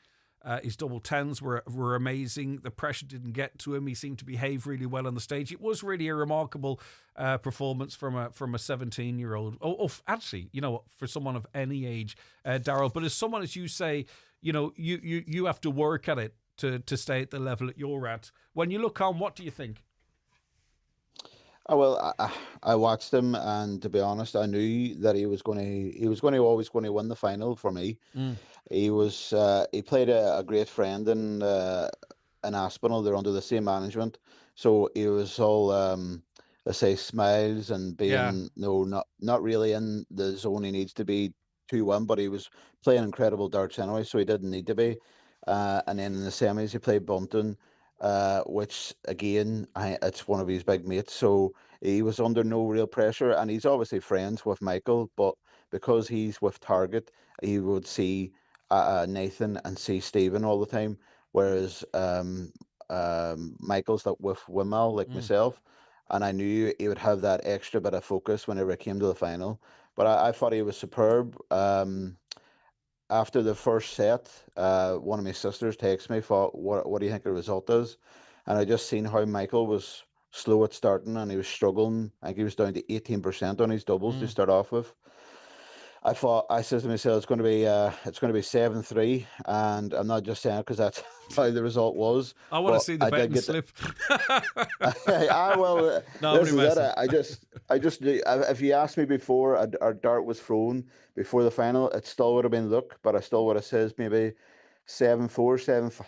His double tens were amazing. The pressure didn't get to him. He seemed to behave really well on the stage. It was really a remarkable performance from a 17-year-old. Actually, for someone of any age, Daryl. But as someone, as you say, you have to work at it to stay at the level that you're at. When you look on, what do you think? Oh, well, I watched him, and to be honest, I knew that he was always going to win the final for me. Mm. He played a great friend in Aspinall. They're under the same management, so he was all let's say smiles and Yeah. being not really in the zone he needs to be to win, but he was playing incredible darts anyway, so he didn't need to be. And then in the semis, he played Bunton, which again, it's one of his big mates, so he was under no real pressure, and he's obviously friends with Michael, but because he's with Target, he would see Nathan and see Stephen all the time, whereas Michael's like with Wimal, like Mm. myself, and I knew he would have that extra bit of focus whenever it came to the final. But I thought he was superb. After the first set, one of my sisters texted me, thought, what do you think the result is? And I just seen how Michael was slow at starting and he was struggling. I think he was down to 18% on his doubles to start off with. I said to myself, it's going to be 7-3, and I'm not just saying it because that's how the result was. I want to But see the I betting did get slip. well, No, this is only it. messing. I just knew, if you asked me before our dart was thrown before the final, it still would have been look, but I still would have said maybe 7-4,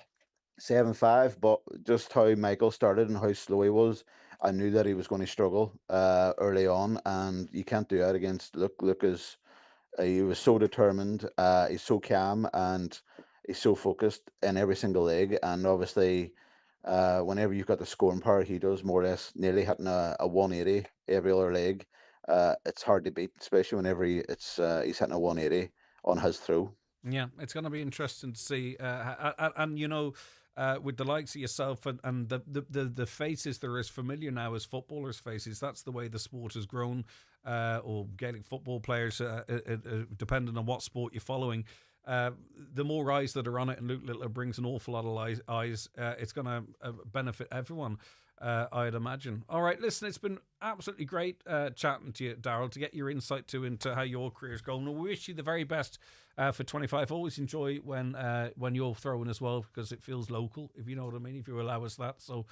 7-5. But just how Michael started and how slow he was, I knew that he was going to struggle early on, and you can't do that against Luke. Luke is he was so determined. He's so calm and he's so focused in every single leg. And obviously, whenever you've got the scoring power, he does more or less nearly hitting a 180 every other leg. It's hard to beat, especially whenever he's hitting a 180 on his throw. Yeah, it's going to be interesting to see. With the likes of yourself and the faces that are as familiar now as footballers' faces, that's the way the sport has grown, or Gaelic football players, depending on what sport you're following. The more eyes that are on it, and Luke Littler brings an awful lot of eyes, it's going to benefit everyone. I'd imagine. All right, listen, it's been absolutely great chatting to you, Daryl, to get your insight into how your career's going. We wish you the very best for 25. Always enjoy when you're throwing as well, because it feels local, if you know what I mean, if you allow us that. So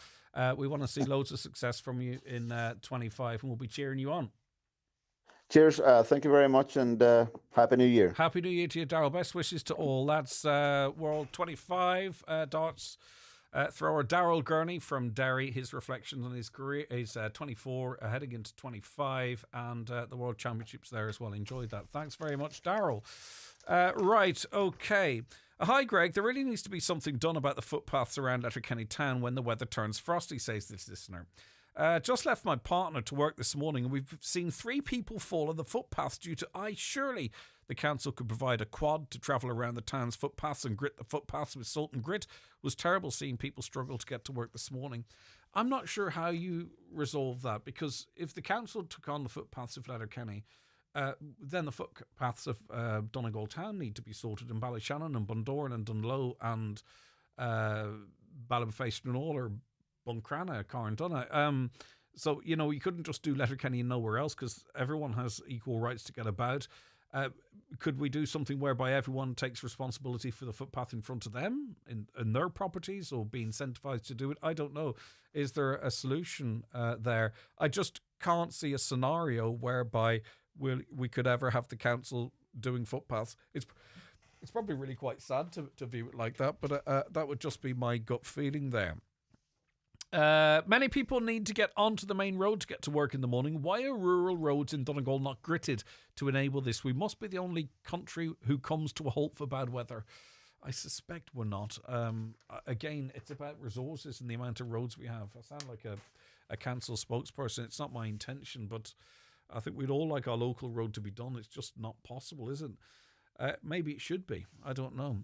we want to see loads of success from you in 25, and we'll be cheering you on. Cheers. Thank you very much, and Happy New Year. Happy New Year to you, Daryl. Best wishes to all. That's World 25 darts thrower Daryl Gurney from Derry. His reflections on his career. He's 24, heading into 25, and the World Championships there as well. Enjoyed that. Thanks very much, Daryl. Right, okay. Hi, Greg. There really needs to be something done about the footpaths around Letterkenny town when the weather turns frosty, says this listener. Just left my partner to work this morning and we've seen 3 people fall on the footpaths due to ice. Surely the council could provide a quad to travel around the town's footpaths and grit the footpaths with salt and grit. It was terrible seeing people struggle to get to work this morning. I'm not sure how you resolve that, because if the council took on the footpaths of Letterkenny, then the footpaths of Donegal town need to be sorted, and Ballyshannon and Bundoran and Dunlow and Ballymface and all, or Buncrana, Carndonagh. So, you couldn't just do Letterkenny and nowhere else, because everyone has equal rights to get about. Could we do something whereby everyone takes responsibility for the footpath in front of them in their properties, or be incentivized to do it? I don't know. Is there a solution there? I just can't see a scenario whereby we could ever have the council doing footpaths. It's probably really quite sad to view it like that, but that would just be my gut feeling there. Many people need to get onto the main road to get to work in the morning. Why are rural roads in Donegal not gritted to enable this? We must be the only country who comes to a halt for bad weather. I suspect we're not. Again, it's about resources and the amount of roads we have. I sound like a council spokesperson. It's not my intention, but I think we'd all like our local road to be done. It's just not possible, is it? Maybe it should be. I don't know.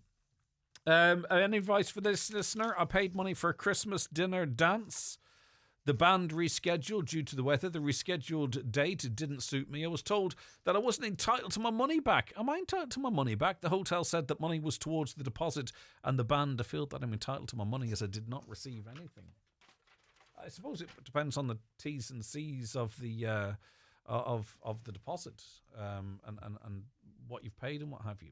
Any advice for this listener? I paid money for a Christmas dinner dance. The band rescheduled due to the weather. The rescheduled date didn't suit me. I was told that I wasn't entitled to my money back. Am I entitled to my money back? The hotel said that money was towards the deposit, and the band feel that I'm entitled to my money as I did not receive anything. I suppose it depends on the T's and C's of the deposit and what you've paid and what have you.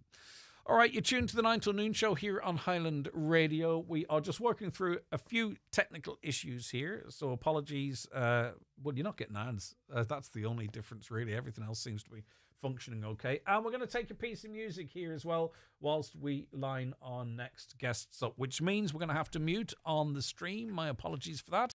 All right, you're tuned to the 9 till noon show here on Highland Radio. We are just working through a few technical issues here, so apologies. Well, you're not getting ads. That's the only difference, really. Everything else seems to be functioning okay. And we're going to take a piece of music here as well whilst we line our next guests up, which means we're going to have to mute on the stream. My apologies for that.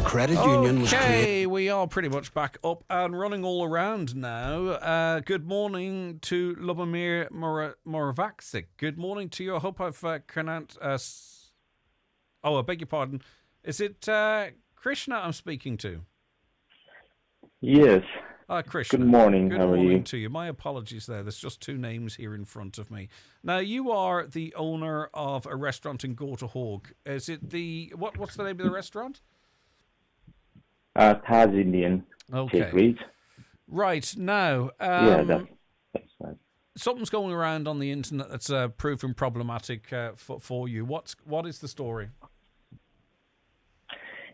Credit union was created. Okay, we are pretty much back up and running all around now. Good morning to Lubomir Moravakzik. Good morning to you. I hope I've pronounced... I beg your pardon. Is it Krishna I'm speaking to? Yes. Krishna. Good morning. Good How are morning you? to you. My apologies there. There's just two names here in front of me. Now, you are the owner of a restaurant in Gortahog. Is it the... What's the name of the restaurant? Taj Indian. Okay. Right. Now, That's right. something's going around on the internet that's proving problematic for you. What is the story?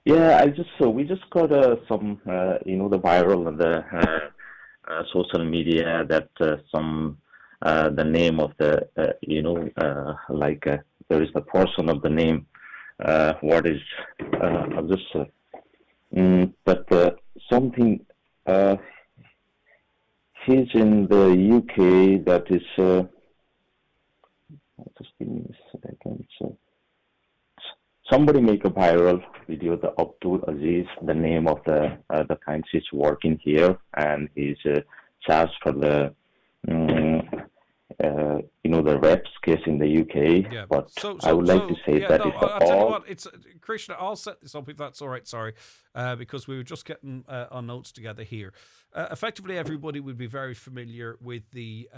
Yeah, we just got some the viral on the social media that the name of the there is the person of the name. What is I'll just but something He's in the UK. That is, just give me a second. So, somebody make a viral video. The Abdul Aziz, the name of the kind he's working here, and he's charged for the the rapes case in the UK. Yeah. But I would like to say that it's I'll tell you all. what, it's Krishna. I'll set this up if that's all right. Sorry, because we were just getting our notes together here. Effectively, everybody would be very familiar with the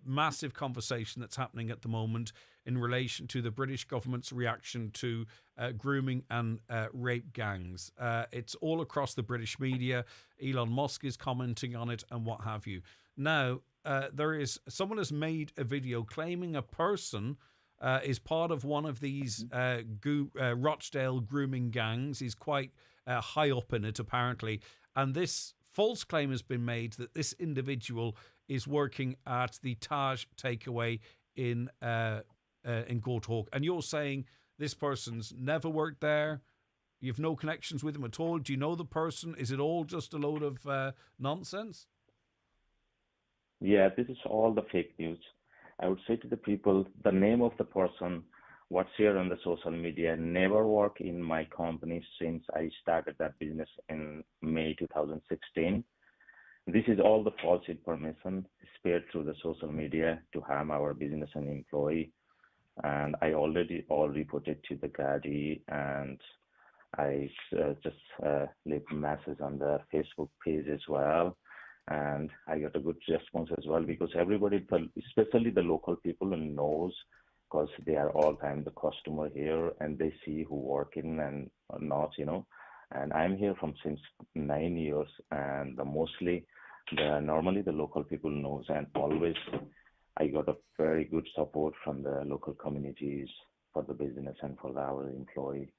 massive conversation that's happening at the moment in relation to the British government's reaction to grooming and rape gangs. It's all across the British media. Elon Musk is commenting on it and what have you. Now, someone has made a video claiming a person is part of one of these Rochdale grooming gangs. He's quite high up in it, apparently. And this false claim has been made that this individual is working at the Taj takeaway in Goldhawk. And you're saying this person's never worked there. You've no connections with him at all. Do you know the person? Is it all just a load of nonsense? Yeah, this is all the fake news. I would say to the people, the name of the person, what's here on the social media, never worked in my company since I started that business in May 2016. This is all the false information spread through the social media to harm our business and employee. And I already all reported to the Gardaí, and I just left a message on the Facebook page as well. And I got a good response as well, because everybody, especially the local people, knows, because they are all time the customer here and they see who working and not, And I'm here from since 9 years, and normally the local people knows, and always I got a very good support from the local communities for the business and for our employee.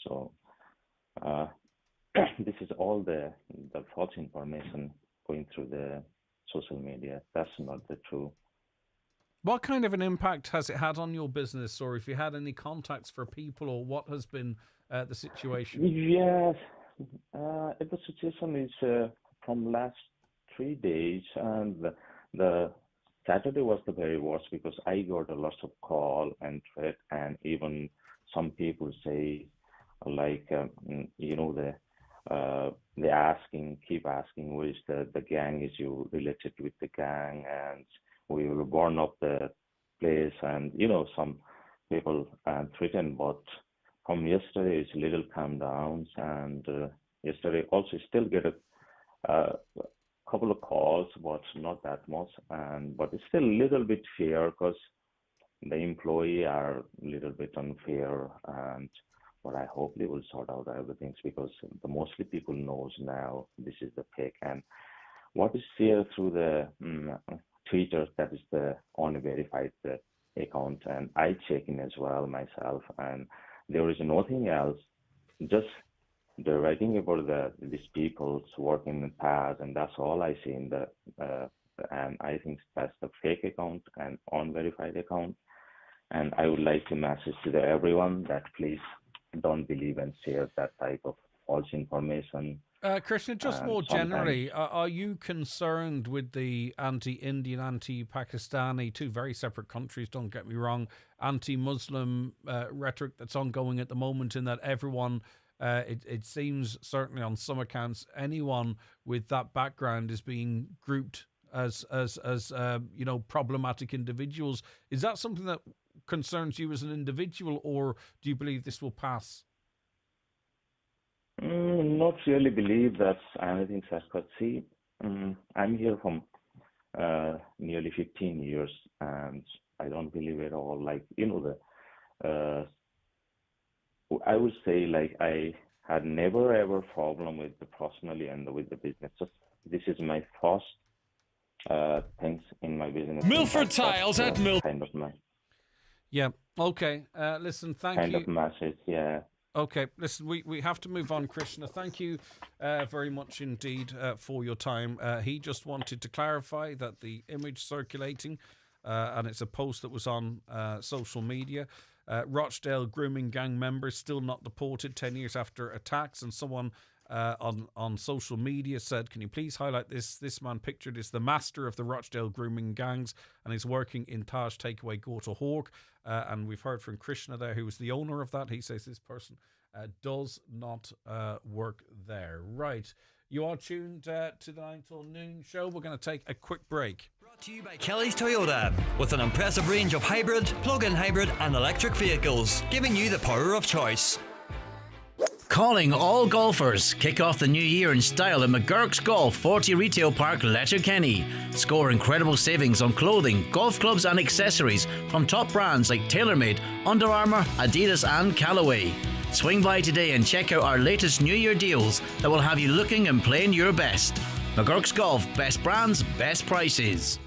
So this is all the false information going through the social media. That's not the truth. What kind of an impact has it had on your business, or if you had any contacts for people, or what has been the situation? Yes, the situation is from last 3 days, and the Saturday was the very worst, because I got a lot of call and threat, and even some people say, like, they keep asking, which the gang is you related with the gang, and we will burn up the place, and some people threatened. But from yesterday, it's a little calm down, and yesterday also still get a couple of calls, but not that much, but it's still a little bit fear, because the employee are a little bit unfair, but I hope they will sort out everything, because the mostly people knows now this is the fake. And what is shared through the Twitter, that is the unverified account, and I check in as well myself, and there is nothing else, just they're writing about these people's working in the past, and that's all I see in the and I think that's the fake account and unverified account. And I would like to message to everyone that please don't believe and share that type of false information. Krishna, just more generally, are you concerned with the anti-Indian, anti-Pakistani, two very separate countries, don't get me wrong, anti-Muslim rhetoric that's ongoing at the moment, in that everyone, it seems, certainly on some accounts, anyone with that background is being grouped as problematic individuals? Is that something that concerns you as an individual, or do you believe this will pass? Not really believe that's anything such. But see, I'm here from nearly 15 years, and I don't believe at all. Like, I would say, like, I had never ever problem with the personally and with the business. Just this is my first things in my business. Milford Tiles at Milford. Kind of my. Yeah. Okay. Listen, thank you. Kind of message, yeah. Okay. Listen, we have to move on, Krishna. Thank you very much indeed for your time. He just wanted to clarify that the image circulating, and it's a post that was on social media, Rochdale grooming gang members still not deported 10 years after attacks, and someone on social media said, can you please highlight this? This man pictured is the master of the Rochdale grooming gangs, and he's working in Taj Takeaway Go to Hawk. And we've heard from Krishna there, who was the owner of that. He says this person does not work there. Right. You are tuned to the 9 till noon show. We're going to take a quick break. Brought to you by Kelly's Toyota, with an impressive range of hybrid, plug-in hybrid and electric vehicles, giving you the power of choice. Calling all golfers. Kick off the new year in style at McGurk's Golf 40 Retail Park, Letterkenny. Score incredible savings on clothing, golf clubs and accessories from top brands like TaylorMade, Under Armour, Adidas and Callaway. Swing by today and check out our latest New Year deals that will have you looking and playing your best. McGurk's Golf, best brands, best prices.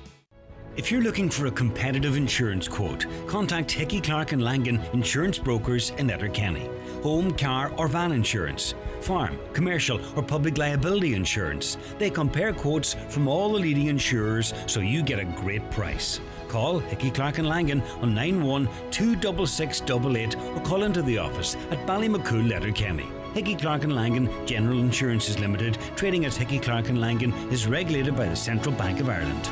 If you're looking for a competitive insurance quote, contact Hickey Clark and Langan Insurance Brokers in Letterkenny. Home, car or van insurance, farm, commercial or public liability insurance. They compare quotes from all the leading insurers so you get a great price. Call Hickey Clark and Langan on 91 26688 or call into the office at Ballymacool, Letterkenny. Hickey Clark and Langan General Insurances Limited, trading as Hickey Clark and Langan, is regulated by the Central Bank of Ireland.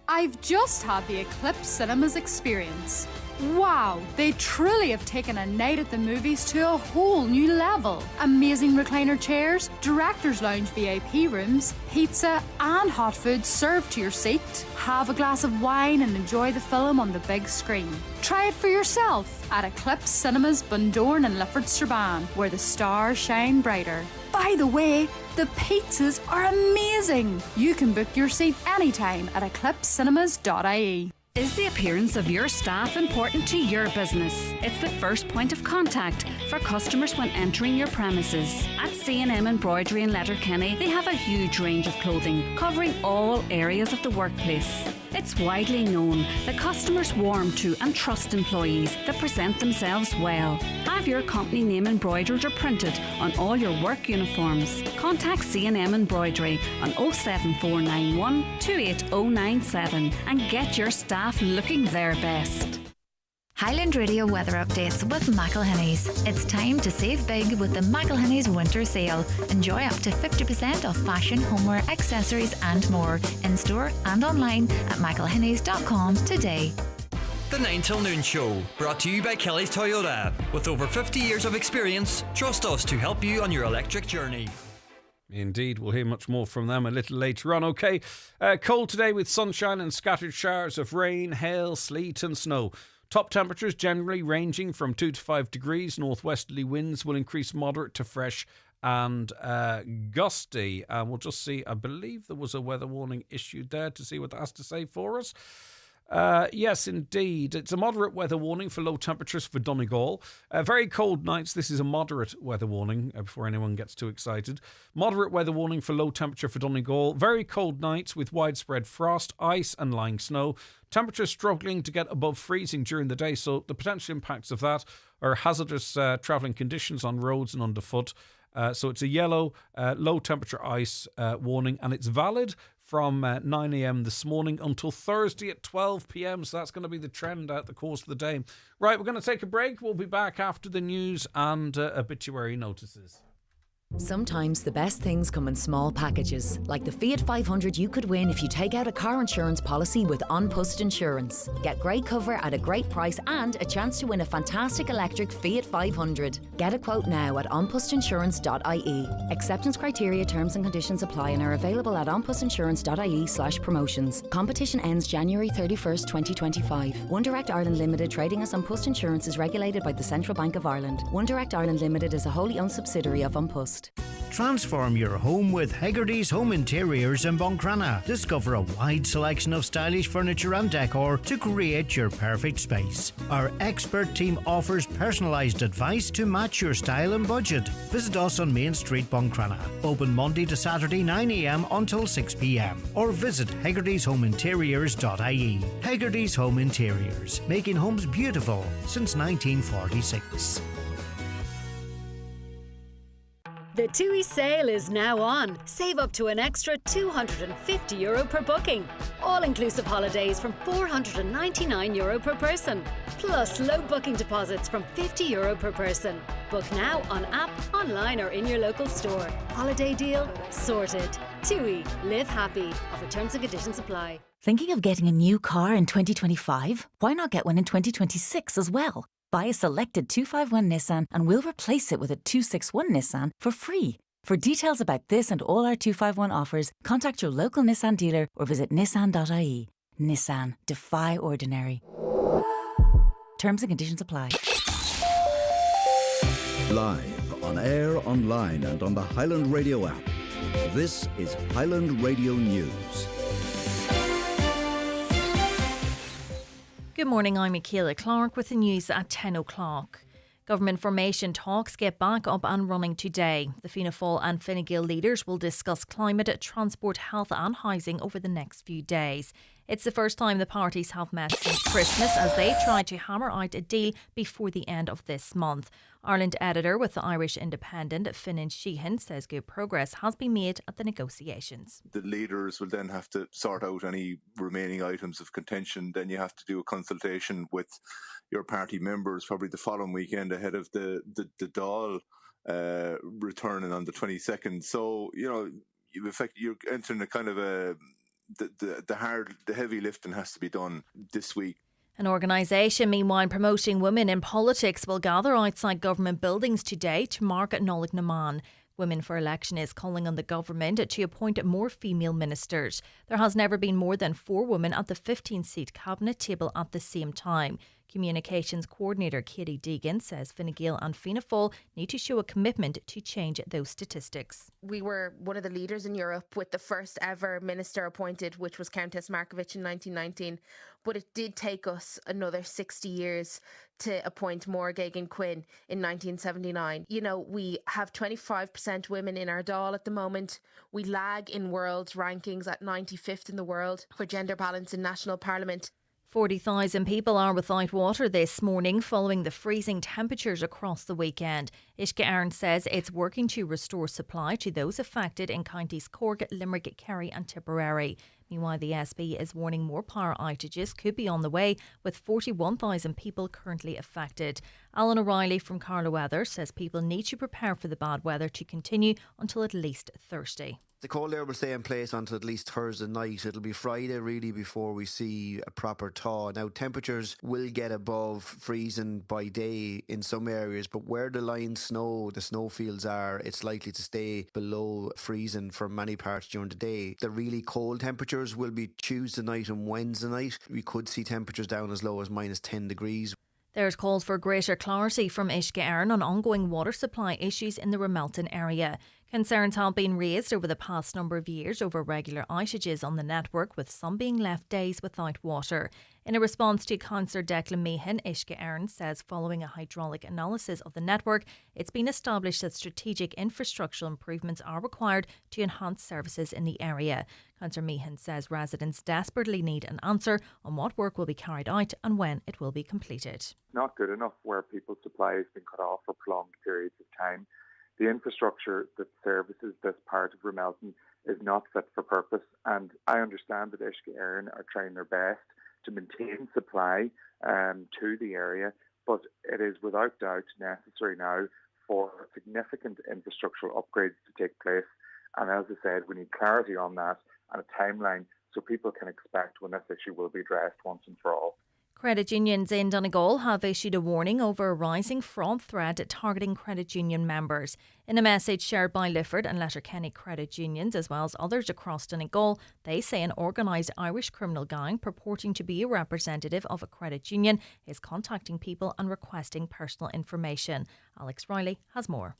I've just had the Eclipse Cinemas experience. Wow, they truly have taken a night at the movies to a whole new level. Amazing recliner chairs, director's lounge VIP rooms, pizza and hot food served to your seat. Have a glass of wine and enjoy the film on the big screen. Try it for yourself at Eclipse Cinemas Bundoran and Lifford Strabane, where the stars shine brighter. By the way, the pizzas are amazing. You can book your seat anytime at eclipsecinemas.ie. Is the appearance of your staff important to your business? It's the first point of contact for customers when entering your premises. At C&M Embroidery in Letterkenny, they have a huge range of clothing covering all areas of the workplace. It's widely known that customers warm to and trust employees that present themselves well. Have your company name embroidered or printed on all your work uniforms. Contact C&M Embroidery on 07491 28097 and get your staff looking their best. Highland Radio weather updates with McElhinney's. It's time to save big with the McElhinney's winter sale. Enjoy up to 50% off fashion, homeware, accessories and more in store and online at mcelhinneys.com today. The 9 till noon show, brought to you by Kelly's Toyota. With over 50 years of experience, trust us to help you on your electric journey. Indeed, we'll hear much more from them a little later on. Okay, cold today with sunshine and scattered showers of rain, hail, sleet and snow. Top temperatures generally ranging from 2 to 5 degrees. Northwesterly winds will increase moderate to fresh and gusty. And we'll just see, I believe there was a weather warning issued there to see what that has to say for us. Yes, indeed. It's a moderate weather warning for low temperatures for Donegal. Very cold nights. This is a moderate weather warning before anyone gets too excited. Moderate weather warning for low temperature for Donegal. Very cold nights with widespread frost, ice and lying snow. Temperatures struggling to get above freezing during the day. So the potential impacts of that are hazardous travelling conditions on roads and underfoot. So it's a yellow, low temperature ice warning, and it's valid from 9 a.m. this morning until Thursday at 12 p.m. So that's going to be the trend out the course of the day. Right, we're going to take a break. We'll be back after the news and obituary notices. Sometimes the best things come in small packages, like the Fiat 500 you could win if you take out a car insurance policy with An Post Insurance. Get great cover at a great price and a chance to win a fantastic electric Fiat 500. Get a quote now at onpostinsurance.ie. Acceptance criteria, terms and conditions apply and are available at onpostinsurance.ie/promotions. Competition ends January 31st, 2025. One Direct Ireland Limited, trading as An Post Insurance, is regulated by the Central Bank of Ireland. One Direct Ireland Limited is a wholly owned subsidiary of An Post. Transform your home with Hegarty's Home Interiors in Buncrana. Discover a wide selection of stylish furniture and decor to create your perfect space. Our expert team offers personalised advice to match your style and budget. Visit us on Main Street, Buncrana. Open Monday to Saturday 9 a.m. until 6 p.m. or visit hegartyshomeinteriors.ie. Hegarty's Home Interiors, making homes beautiful since 1946. The TUI sale is now on. Save up to an extra €250 per booking. All-inclusive holidays from €499 per person. Plus low booking deposits from €50 per person. Book now on app, online or in your local store. Holiday deal sorted. TUI, live happy. Offer terms and conditions apply. Thinking of getting a new car in 2025? Why not get one in 2026 as well? Buy a selected 251 Nissan and we'll replace it with a 261 Nissan for free. For details about this and all our 251 offers, contact your local Nissan dealer or visit nissan.ie. Nissan, defy ordinary. Terms and conditions apply. Live, on air, online and on the Highland Radio app. This is Highland Radio News. Good morning, I'm Michaela Clark with the news at 10 o'clock. Government formation talks get back up and running today. The Fianna Fáil and Fine Gael leaders will discuss climate, transport, health and housing over the next few days. It's the first time the parties have met since Christmas as they try to hammer out a deal before the end of this month. Ireland editor with the Irish Independent, Finan Sheehan, says good progress has been made at the negotiations. The leaders will then have to sort out any remaining items of contention. Then you have to do a consultation with your party members probably the following weekend ahead of the Dáil returning on the 22nd. So, you know, in fact, you're entering a kind of the heavy lifting has to be done this week. An organisation, meanwhile, promoting women in politics will gather outside government buildings today to mark Nollaig Naman. Women for Election is calling on the government to appoint more female ministers. There has never been more than 4 women at the 15-seat cabinet table at the same time. Communications coordinator Katie Deegan says Fine Gael and Fianna Fáil need to show a commitment to change those statistics. We were one of the leaders in Europe with the first ever minister appointed, which was Countess Markovic in 1919. But it did take us another 60 years to appoint Máire Geoghegan Quinn in 1979. You know, we have 25% women in our Dáil at the moment. We lag in world rankings at 95th in the world for gender balance in national parliament. 40,000 people are without water this morning following the freezing temperatures across the weekend. Uisce Éireann says it's working to restore supply to those affected in counties Cork, Limerick, Kerry and Tipperary. Meanwhile, the SB is warning more power outages could be on the way, with 41,000 people currently affected. Alan O'Reilly from Carlow Weather says people need to prepare for the bad weather to continue until at least Thursday. The cold air will stay in place until at least Thursday night. It'll be Friday really before we see a proper thaw. Now temperatures will get above freezing by day in some areas, but where the line snow, the snowfields are, it's likely to stay below freezing for many parts during the day. The really cold temperatures will be Tuesday night and Wednesday night. We could see temperatures down as low as minus 10 degrees. There's calls for greater clarity from Uisce Éireann on ongoing water supply issues in the Ramelton area. Concerns have been raised over the past number of years over regular outages on the network, with some being left days without water. In a response to Councillor Declan Meehan, Uisce Éireann says following a hydraulic analysis of the network, it's been established that strategic infrastructural improvements are required to enhance services in the area. Councillor Meehan says residents desperately need an answer on what work will be carried out and when it will be completed. Not good enough where people's supply has been cut off for prolonged periods of time. The infrastructure that services this part of Ramelton is not fit for purpose, and I understand that Uisce Éireann are trying their best to maintain supply to the area, but it is without doubt necessary now for significant infrastructural upgrades to take place. And as I said, we need clarity on that and a timeline so people can expect when this issue will be addressed once and for all. Credit unions in Donegal have issued a warning over a rising fraud threat targeting credit union members. In a message shared by Lifford and Letterkenny credit unions, as well as others across Donegal, they say an organised Irish criminal gang purporting to be a representative of a credit union is contacting people and requesting personal information. Alex Riley has more.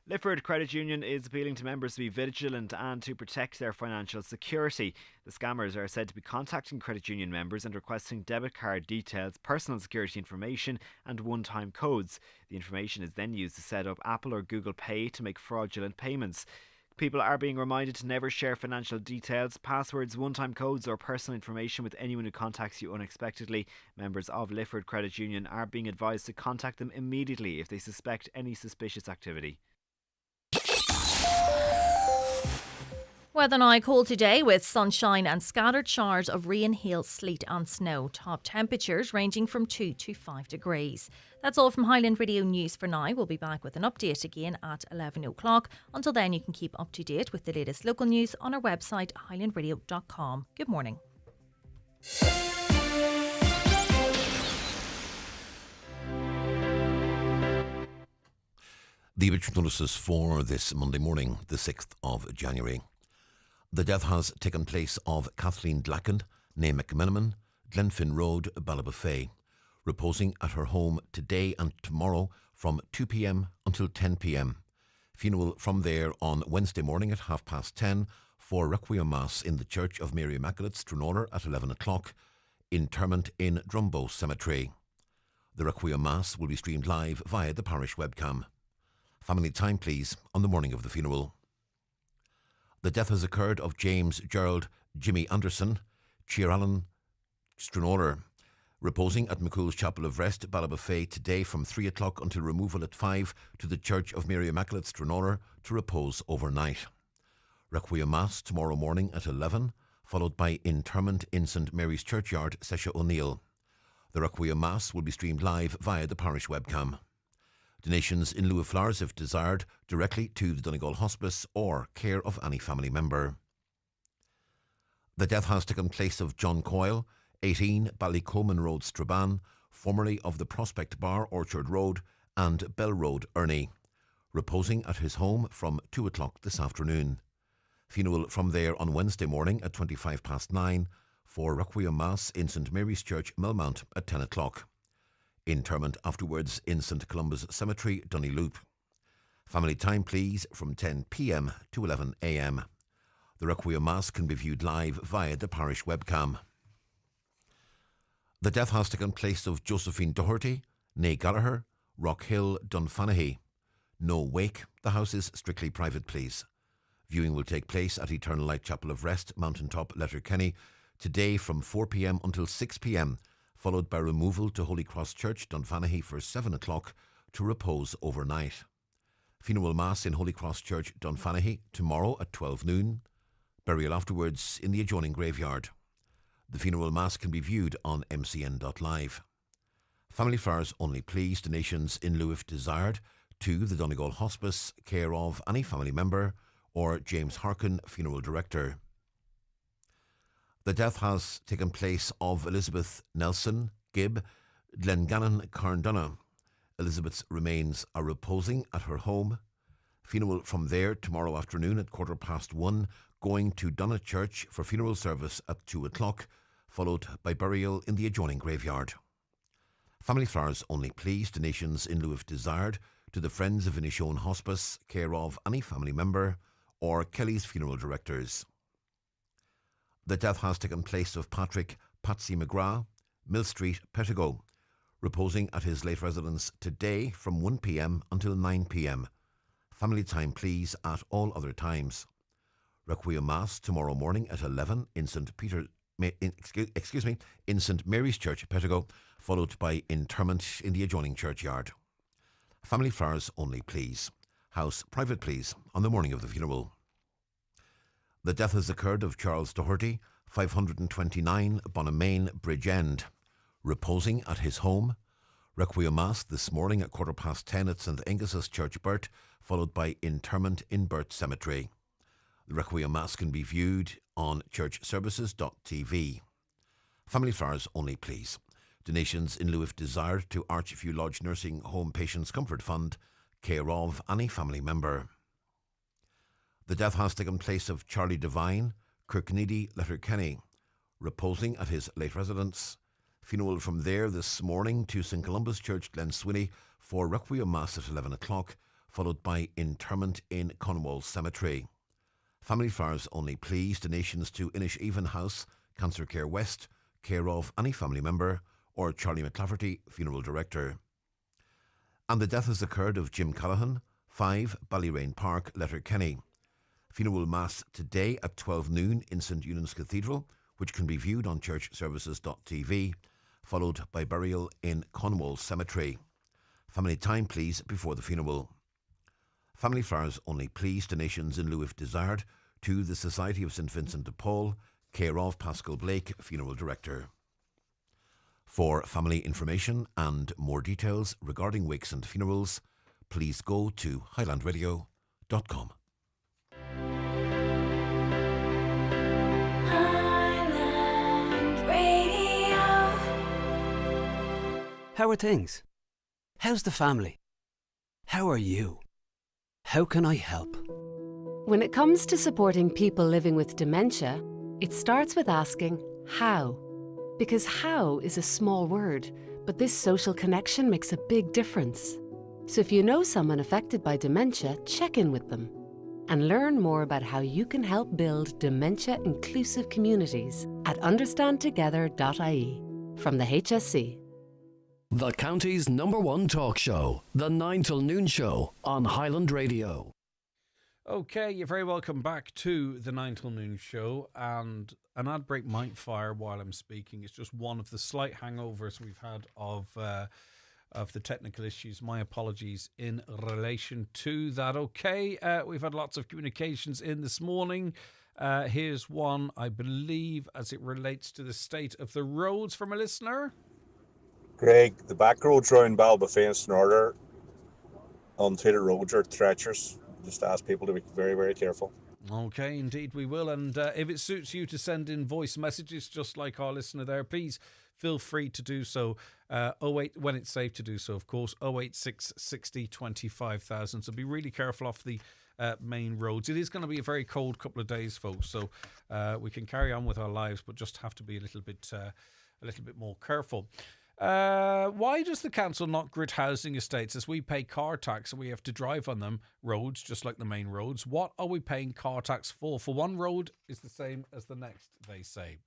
Lifford Credit Union is appealing to members to be vigilant and to protect their financial security. The scammers are said to be contacting credit union members and requesting debit card details, personal security information and one-time codes. The information is then used to set up Apple or Google Pay to make fraudulent payments. People are being reminded to never share financial details, passwords, one-time codes or personal information with anyone who contacts you unexpectedly. Members of Lifford Credit Union are being advised to contact them immediately if they suspect any suspicious activity. Weather now cold today with sunshine and scattered showers of rain, hail, sleet and snow. Top temperatures ranging from 2 to 5 degrees. That's all from Highland Radio News for now. We'll be back with an update again at 11 o'clock. Until then, you can keep up to date with the latest local news on our website highlandradio.com. Good morning. The obituary notices for this Monday morning, the 6th of January. The death has taken place of Kathleen Blackand, née McMenamin, Glenfin Road, Ballabafay, reposing at her home today and tomorrow from 2 p.m. until 10 p.m. Funeral from there on Wednesday morning at 10:30 for Requiem Mass in the Church of Mary Immaculate, Stranraer at 11 o'clock. Interment in Drumbo Cemetery. The Requiem Mass will be streamed live via the parish webcam. Family time, please, on the morning of the funeral. The death has occurred of James Gerald Jimmy Anderson, Cheerallen, Stranraer, reposing at McCool's Chapel of Rest, Ballabafay, today from 3 o'clock until removal at 5 to the Church of Mary Immaculate, Stranraer, to repose overnight. Requiem Mass tomorrow morning at 11, followed by interment in St Mary's Churchyard, Sesha O'Neill. The Requiem Mass will be streamed live via the parish webcam. Donations in lieu of flowers, if desired, directly to the Donegal Hospice or care of any family member. The death has taken place of John Coyle, 18 Ballycoman Road, Strabane, formerly of the Prospect Bar, Orchard Road, and Bell Road, Ernie, reposing at his home from 2 o'clock this afternoon. Funeral from there on Wednesday morning at 9:25 for Requiem Mass in St Mary's Church, Millmount at 10 o'clock. Interment afterwards in St Columba's Cemetery, Dunnyloop. Family time, please, from 10 p.m. to 11 a.m. The Requiem Mass can be viewed live via the parish webcam. The death has taken place of Josephine Doherty, née Gallagher, Rockhill, Dunfanaghy. No wake. The house is strictly private, please. Viewing will take place at Eternal Light Chapel of Rest, Mountaintop, Letterkenny, today from 4 p.m. until 6 p.m, followed by removal to Holy Cross Church, Dunfanaghy, for 7 o'clock to repose overnight. Funeral Mass in Holy Cross Church, Dunfanaghy, tomorrow at 12 noon. Burial afterwards in the adjoining graveyard. The funeral Mass can be viewed on mcn.live. Family flowers only, please. Donations in lieu if desired to the Donegal Hospice, care of any family member, or James Harkin, Funeral Director. The death has taken place of Elizabeth Nelson Gibb, Glengannon, Carndonagh. Elizabeth's remains are reposing at her home. Funeral from there tomorrow afternoon at 1:15, going to Donagh Church for funeral service at 2 o'clock, followed by burial in the adjoining graveyard. Family flowers only, please. Donations in lieu if desired to the Friends of Inishowen Hospice, care of any family member, or Kelly's Funeral Directors. The death has taken place of Patrick Patsy McGrath, Mill Street, Pettigo, reposing at his late residence today from 1 p.m. until 9 p.m. Family time, please, at all other times. Requiem Mass tomorrow morning at 11 in St Mary's Church, Pettigo, followed by interment in the adjoining churchyard. Family flowers only, please. House private, please, on the morning of the funeral. The death has occurred of Charles Doherty, 529 Bonamain Bridge End, reposing at his home. Requiem Mass this morning at 10:15 at St Angus's Church, Burt, followed by interment in Burt Cemetery. The Requiem Mass can be viewed on churchservices.tv. Family flowers only, please. Donations in lieu if desired to Archview Lodge Nursing Home Patients Comfort Fund, care of any family member. The death has taken place of Charlie Devine, Kirkneedy, Letterkenny, reposing at his late residence. Funeral from there this morning to St Columba's Church, Glenswinny, for Requiem Mass at 11 o'clock, followed by interment in Cornwall Cemetery. Family flowers only, please. Donations to Inish Even House, Cancer Care West, care of any family member, or Charlie McClafferty, Funeral Director. And the death has occurred of Jim Callahan, 5 Ballyrain Park, Letterkenny. Funeral Mass today at 12 noon in St Eunan's Cathedral, which can be viewed on churchservices.tv, followed by burial in Cornwall Cemetery. Family time, please, before the funeral. Family flowers only, please. Donations in lieu if desired to the Society of St Vincent de Paul, care of Pascal Blake, Funeral Director. For family information and more details regarding wakes and funerals, please go to highlandradio.com. Highland Radio. How are things? How's the family? How are you? How can I help? When it comes to supporting people living with dementia, it starts with asking how. Because how is a small word, but this social connection makes a big difference. So if you know someone affected by dementia, check in with them and learn more about how you can help build dementia-inclusive communities at understandtogether.ie from the HSC. The county's #1 talk show, the 9 till noon show on Highland Radio. Okay, you're very welcome back to the 9 till noon show, and an ad break might fire while I'm speaking. It's just one of the slight hangovers we've had of the technical issues. My apologies in relation to that. Okay, we've had lots of communications in this morning. Here's one, I believe, as it relates to the state of the roads from a listener. Greg, the back roads around Balbafay and Snorter on Taylor Road are treacherous. Just ask people to be very, very careful. Okay, indeed we will. And if it suits you to send in voice messages, just like our listener there, please feel free to do so. 08 when it's safe to do so, of course. 086 60 25,000. So be really careful off the main roads. It is going to be a very cold couple of days, folks. So we can carry on with our lives, but just have to be a little bit more careful. Why does the council not grid housing estates as we pay car tax and we have to drive on them roads just like the main roads? What are we paying car tax for? For one road is the same as the next, they say.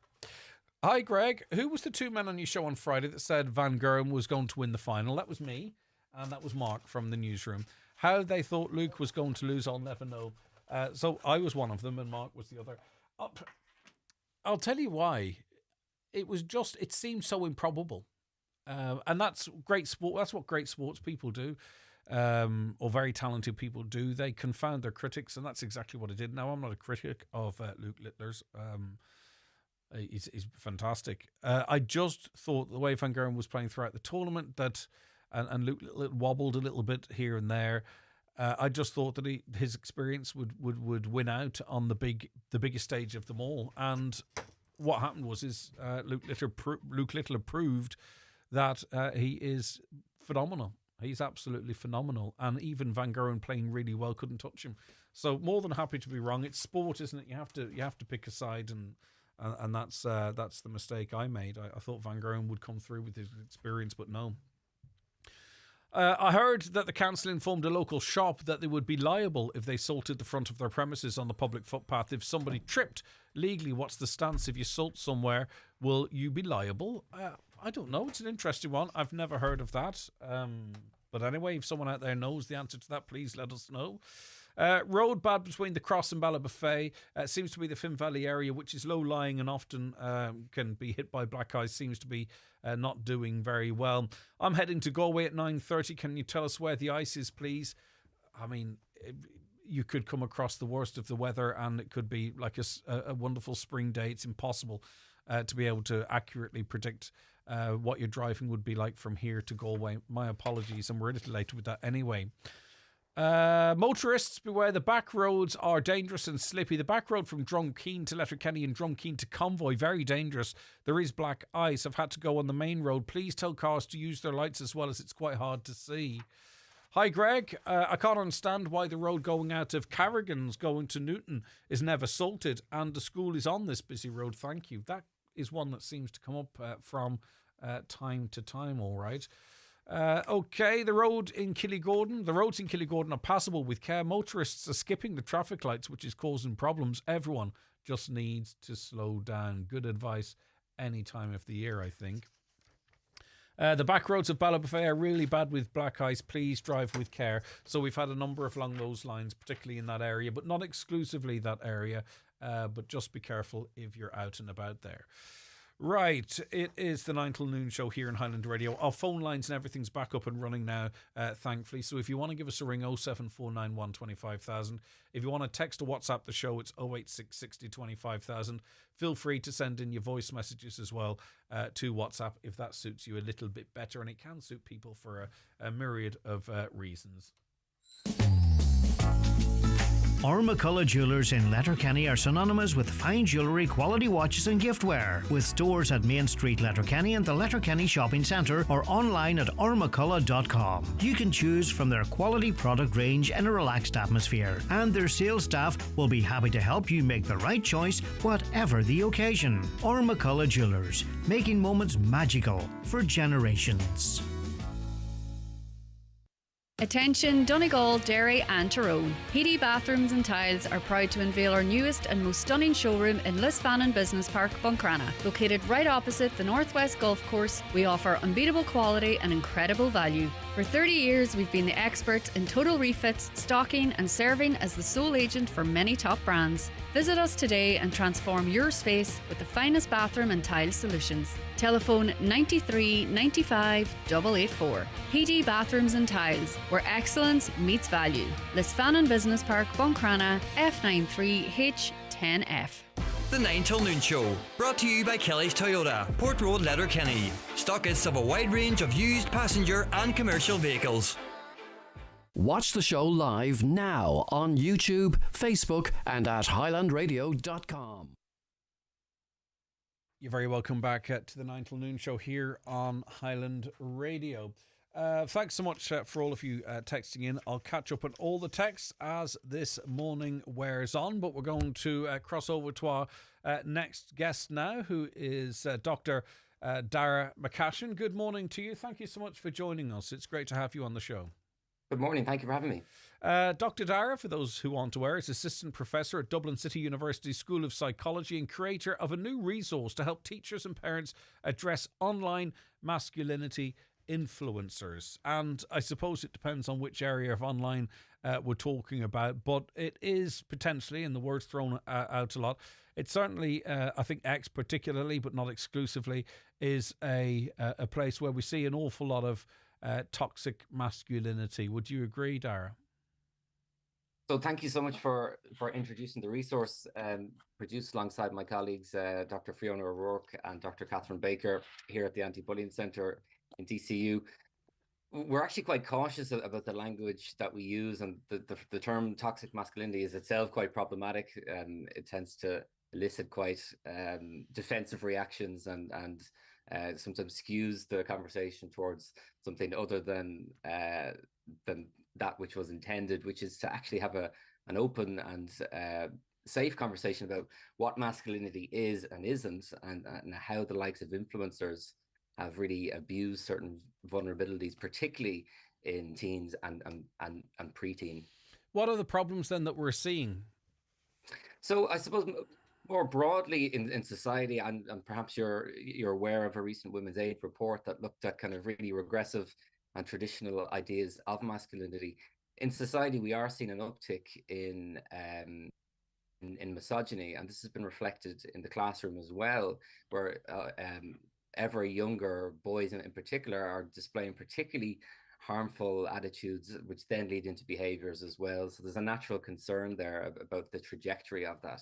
Hi Greg, who was the two men on your show on Friday that said Van Gogh was going to win the final? That was me, and that was Mark from the newsroom. How they thought Luke was going to lose, I'll never know. So I was one of them and Mark was the other. I'll tell you why. It seemed so improbable. And that's great sport. That's what great sports people do, or very talented people do. They confound their critics, and that's exactly what I did. Now, I'm not a critic of Luke Littler's. He's fantastic. I just thought the way Van Gogh was playing throughout the tournament and Luke Littler wobbled a little bit here and there. I just thought that his experience would win out on the biggest stage of them all. And what happened was Luke Littler proved that he is phenomenal. He's absolutely phenomenal. And even Van Gogh playing really well couldn't touch him. So more than happy to be wrong. It's sport, isn't it? You have to pick a side, and that's the mistake I made. I thought Van Gogh would come through with his experience, but no. I heard that the council informed a local shop that they would be liable if they salted the front of their premises on the public footpath. If somebody tripped legally, what's the stance? If you salt somewhere, will you be liable? I don't know. It's an interesting one. I've never heard of that. But anyway, if someone out there knows the answer to that, please let us know. Road bad between the Cross and Ballabafay. Seems to be the Finn Valley area, which is low-lying and often can be hit by black ice. Seems to be not doing very well. I'm heading to Galway at 9:30. Can you tell us where the ice is, please? I mean, you could come across the worst of the weather and it could be like a wonderful spring day. It's impossible to be able to accurately predict what your driving would be like from here to Galway. My apologies, and we're a little late with that anyway. Motorists, beware, the back roads are dangerous and slippy. The back road from Drumkeen to Letterkenny and Drumkeen to Convoy, very dangerous. There is black ice. I've had to go on the main road. Please tell cars to use their lights as well, as it's quite hard to see. Hi Greg, I can't understand why the road going out of Carrigan's going to Newton is never salted and the school is on this busy road. Thank you. That is one that seems to come up from time to time, all right. Okay, the roads in Killygordon are passable with care. Motorists are skipping the traffic lights, which is causing problems. Everyone just needs to slow down. Good advice any time of the year, I think. The back roads of Ballabafay are really bad with black ice. Please drive with care. So we've had a number of along those lines, particularly in that area, but not exclusively that area. But just be careful if you're out and about there. Right, it is the 9 till noon show here in Highland Radio. Our phone lines and everything's back up and running now, thankfully. So if you want to give us a ring, 07491 25000. If you want to text or WhatsApp the show, it's 086 60 25000. Feel free to send in your voice messages as well to WhatsApp if that suits you a little bit better. And it can suit people for a myriad of reasons. McCullough Jewellers in Letterkenny are synonymous with fine jewellery, quality watches and giftware. With stores at Main Street, Letterkenny and the Letterkenny Shopping Centre, or online at ormccullough.com. You can choose from their quality product range in a relaxed atmosphere, and their sales staff will be happy to help you make the right choice, whatever the occasion. McCullough Jewellers, making moments magical for generations. Attention Donegal, Derry and Tyrone. PD Bathrooms and Tiles are proud to unveil our newest and most stunning showroom in Lisfannon Business Park, Buncrana. Located right opposite the Northwest Golf Course, we offer unbeatable quality and incredible value. For 30 years, we've been the experts in total refits, stocking and serving as the sole agent for many top brands. Visit us today and transform your space with the finest bathroom and tile solutions. Telephone 93 95 884. PD Bathrooms and Tiles, where excellence meets value. Lisfannon Business Park, Buncrana, F93H10F. The 9 till noon show, brought to you by Kelly's Toyota, Port Road, Letterkenny. Stockists of a wide range of used passenger and commercial vehicles. Watch the show live now on YouTube, Facebook and at highlandradio.com. You're very welcome back to the 9 till noon show here on Highland Radio. Thanks so much for all of you texting in. I'll catch up on all the texts as this morning wears on, but we're going to cross over to our next guest now, who is Dr. Darra McCashin. Good morning to you. Thank you so much for joining us. It's great to have you on the show. Good morning. Thank you for having me. Dr. Darra, for those who aren't aware, is Assistant Professor at Dublin City University School of Psychology and creator of a new resource to help teachers and parents address online masculinity influencers. And I suppose it depends on which area of online we're talking about, but it is potentially, and the word's thrown out a lot, it's certainly, I think X particularly, but not exclusively, is a place where we see an awful lot of toxic masculinity. Would you agree, Darra? So thank you so much for introducing the resource, produced alongside my colleagues, Dr. Fiona O'Rourke and Dr. Catherine Baker here at the Anti-Bullying Centre in DCU. We're actually quite cautious about the language that we use, and the term toxic masculinity is itself quite problematic. It tends to elicit quite defensive reactions and sometimes skews the conversation towards something other than that which was intended, which is to actually have an open and safe conversation about what masculinity is and isn't, and how the likes of influencers have really abused certain vulnerabilities, particularly in teens and preteen. What are the problems then that we're seeing? So I suppose more broadly in society, and perhaps you're aware of a recent Women's Aid report that looked at kind of really regressive and traditional ideas of masculinity. In society, we are seeing an uptick in misogyny, and this has been reflected in the classroom as well, where ever younger boys in particular are displaying particularly harmful attitudes, which then lead into behaviors as well. So there's a natural concern there about the trajectory of that.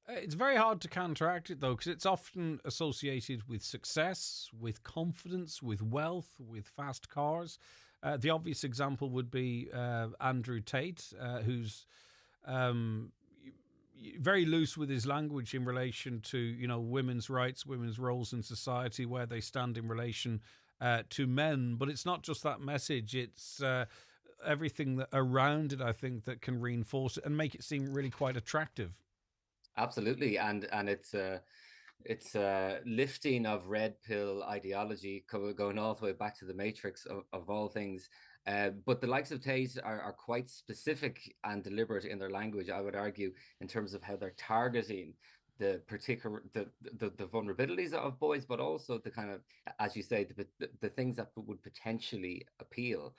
It's very hard to counteract it, though, because it's often associated with success, with confidence, with wealth, with fast cars. The obvious example would be Andrew Tate, who's very loose with his language in relation to, you know, women's rights, women's roles in society, where they stand in relation to men. But it's not just that message, it's everything around it, I think, that can reinforce it and make it seem really quite attractive. Absolutely, and it's a lifting of red pill ideology going all the way back to the Matrix of all things. But the likes of Tate are quite specific and deliberate in their language, I would argue, in terms of how they're targeting the particular the vulnerabilities of boys, but also the kind of, as you say, the things that would potentially appeal.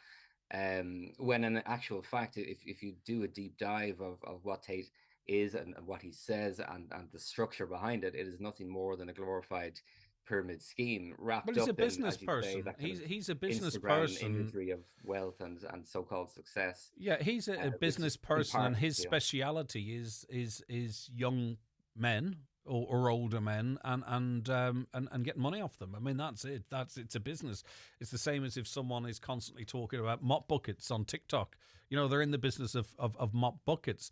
When in actual fact, if you do a deep dive of what Tate is and what he says and the structure behind it, it is nothing more than a glorified pyramid scheme But wrapped he's a up in, business as you say, person. that kind of He's a business Instagram person. imagery of wealth and so-called success. Yeah, he's a which business is in person, part and his his appeal. speciality is young men or older men and getting money off them. I mean, that's it. It's a business. It's the same as if someone is constantly talking about mop buckets on TikTok. They're in the business of mop buckets.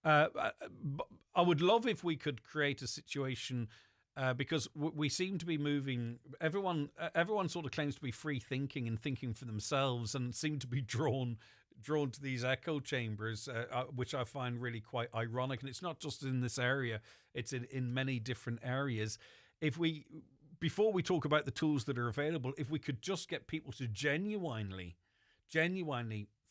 I would love if we could create a situation. Because we seem to be moving. Everyone sort of claims to be free thinking and thinking for themselves, and seem to be drawn to these echo chambers, which I find really quite ironic. And it's not just in this area; it's in many different areas. Before we talk about the tools that are available, if we could just get people to genuinely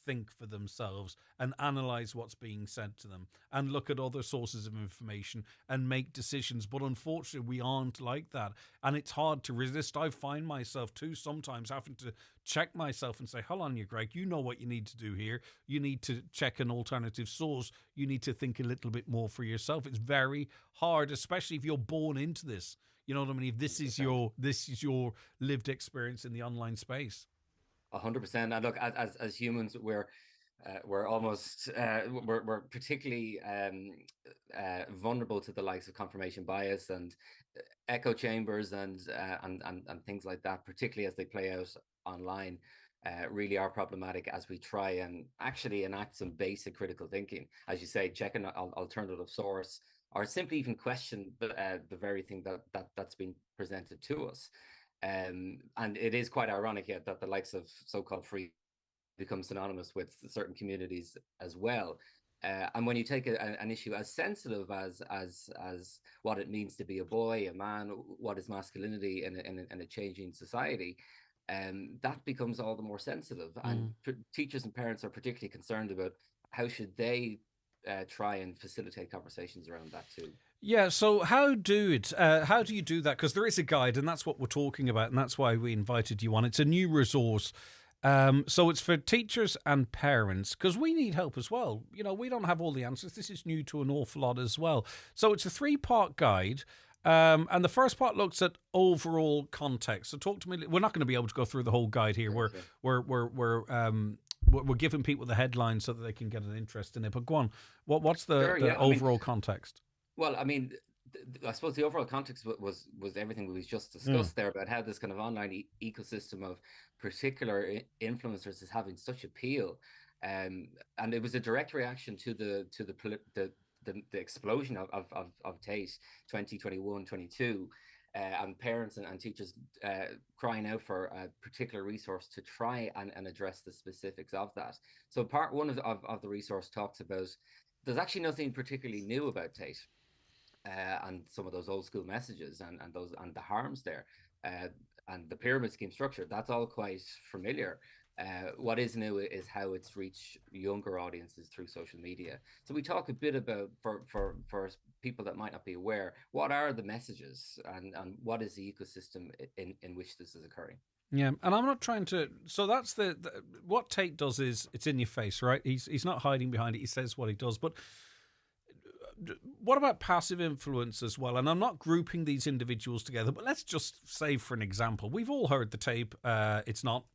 think for themselves and analyze what's being said to them and look at other sources of information and make decisions. But unfortunately, we aren't like that. And it's hard to resist. I find myself too sometimes having to check myself and say, hold on, you Greg, you know what you need to do here. You need to check an alternative source. You need to think a little bit more for yourself. It's very hard, especially if you're born into this. You know what I mean? If this is your lived experience in the online space. 100%. And look, as humans, we're almost we're particularly vulnerable to the likes of confirmation bias and echo chambers and things like that, particularly as they play out online. Really are problematic as we try and actually enact some basic critical thinking, as you say, check an alternative source, or simply even question the very thing that's been presented to us. And it is quite ironic yet that the likes of so-called free become synonymous with certain communities as well. And when you take an issue as sensitive as what it means to be a boy, a man, what is masculinity in a changing society, that becomes all the more sensitive. And teachers and parents are particularly concerned about how should they try and facilitate conversations around that too. Yeah, so how do you do that? Because there is a guide, and that's what we're talking about, and that's why we invited you on. It's a new resource. So it's for teachers and parents, because we need help as well. We don't have all the answers. This is new to an awful lot as well. So it's a 3-part guide. And the first part looks at overall context. So talk to me. We're not going to be able to go through the whole guide here. We're giving people the headlines so that they can get an interest in it. But go on. What's the overall context? Well, I mean, I suppose the overall context was everything we just discussed there about how this kind of online ecosystem of particular influencers is having such appeal, and it was a direct reaction to the explosion of Tate 2021-22, and parents and teachers crying out for a particular resource to try and address the specifics of that. So part one of the resource talks about there's actually nothing particularly new about Tate. And some of those old school messages and the harms there, and the pyramid scheme structure, that's all quite familiar. What is new is how it's reached younger audiences through social media. So we talk a bit about, for people that might not be aware, what are the messages and what is the ecosystem in which this is occurring. Yeah, and I'm not trying to. So that's the what Tate does is it's in your face, right? He's not hiding behind it. He says what he does, but what about passive influence as well? And I'm not grouping these individuals together, but let's just say, for an example, we've all heard the tape. It's not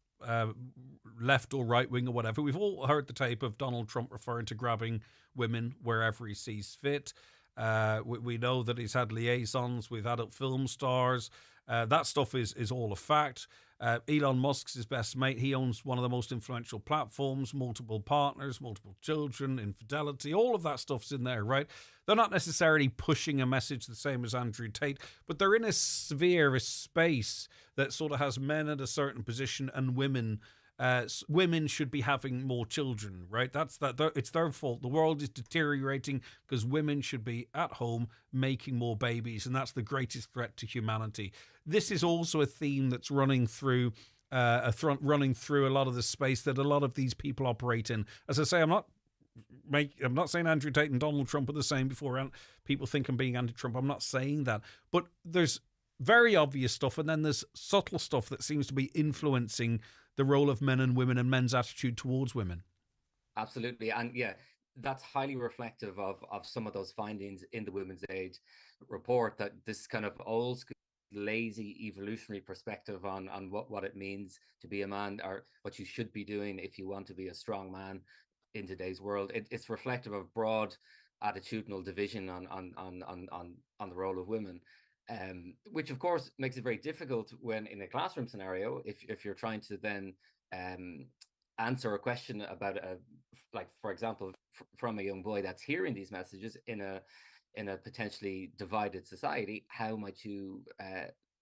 left or right wing or whatever. We've all heard the tape of Donald Trump referring to grabbing women wherever he sees fit. We know that he's had liaisons with adult film stars. That stuff is all a fact. Elon Musk's his best mate. He owns one of the most influential platforms, multiple partners, multiple children, infidelity, all of that stuff's in there, right? They're not necessarily pushing a message the same as Andrew Tate, but they're in a sphere, a space that sort of has men at a certain position and women. Women should be having more children, right? It's their fault. The world is deteriorating because women should be at home making more babies, and that's the greatest threat to humanity. This is also a theme that's running through a lot of the space that a lot of these people operate in. As I say, I'm not saying Andrew Tate and Donald Trump are the same before people think I'm being anti-Trump. I'm not saying that, but there's very obvious stuff, and then there's subtle stuff that seems to be influencing the role of men and women and men's attitude towards women. Absolutely. And yeah, that's highly reflective of some of those findings in the Women's Aid report, that this kind of old school lazy evolutionary perspective on what it means to be a man, or what you should be doing if you want to be a strong man in today's world. It's reflective of broad attitudinal division on the role of women, which of course makes it very difficult when in a classroom scenario, if you're trying to then answer a question about like, for example, from a young boy that's hearing these messages in a potentially divided society. How might you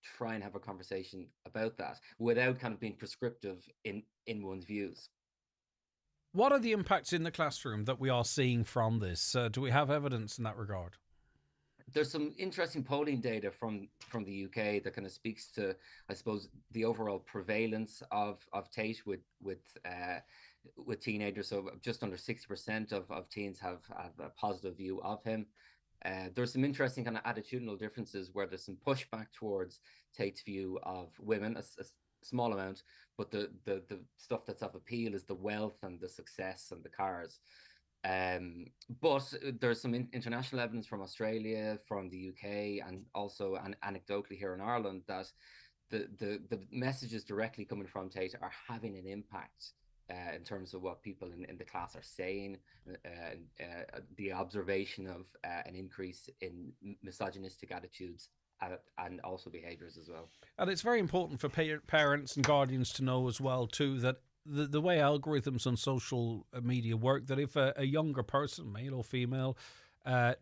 try and have a conversation about that without kind of being prescriptive in one's views? What are the impacts in the classroom that we are seeing from this? Do we have evidence in that regard? There's some interesting polling data from the UK that kind of speaks to, I suppose, the overall prevalence of Tate with teenagers. So just under 60% of teens have a positive view of him. There's some interesting kind of attitudinal differences where there's some pushback towards Tate's view of women, a small amount, but the stuff that's of appeal is the wealth and the success and the cars. But there's some international evidence from Australia, from the UK, and also anecdotally here in Ireland that the messages directly coming from Tate are having an impact in terms of what people in the class are saying, the observation of an increase in misogynistic attitudes and also behaviours as well. And it's very important for parents and guardians to know as well too that the way algorithms on social media work, that if a younger person, male or female,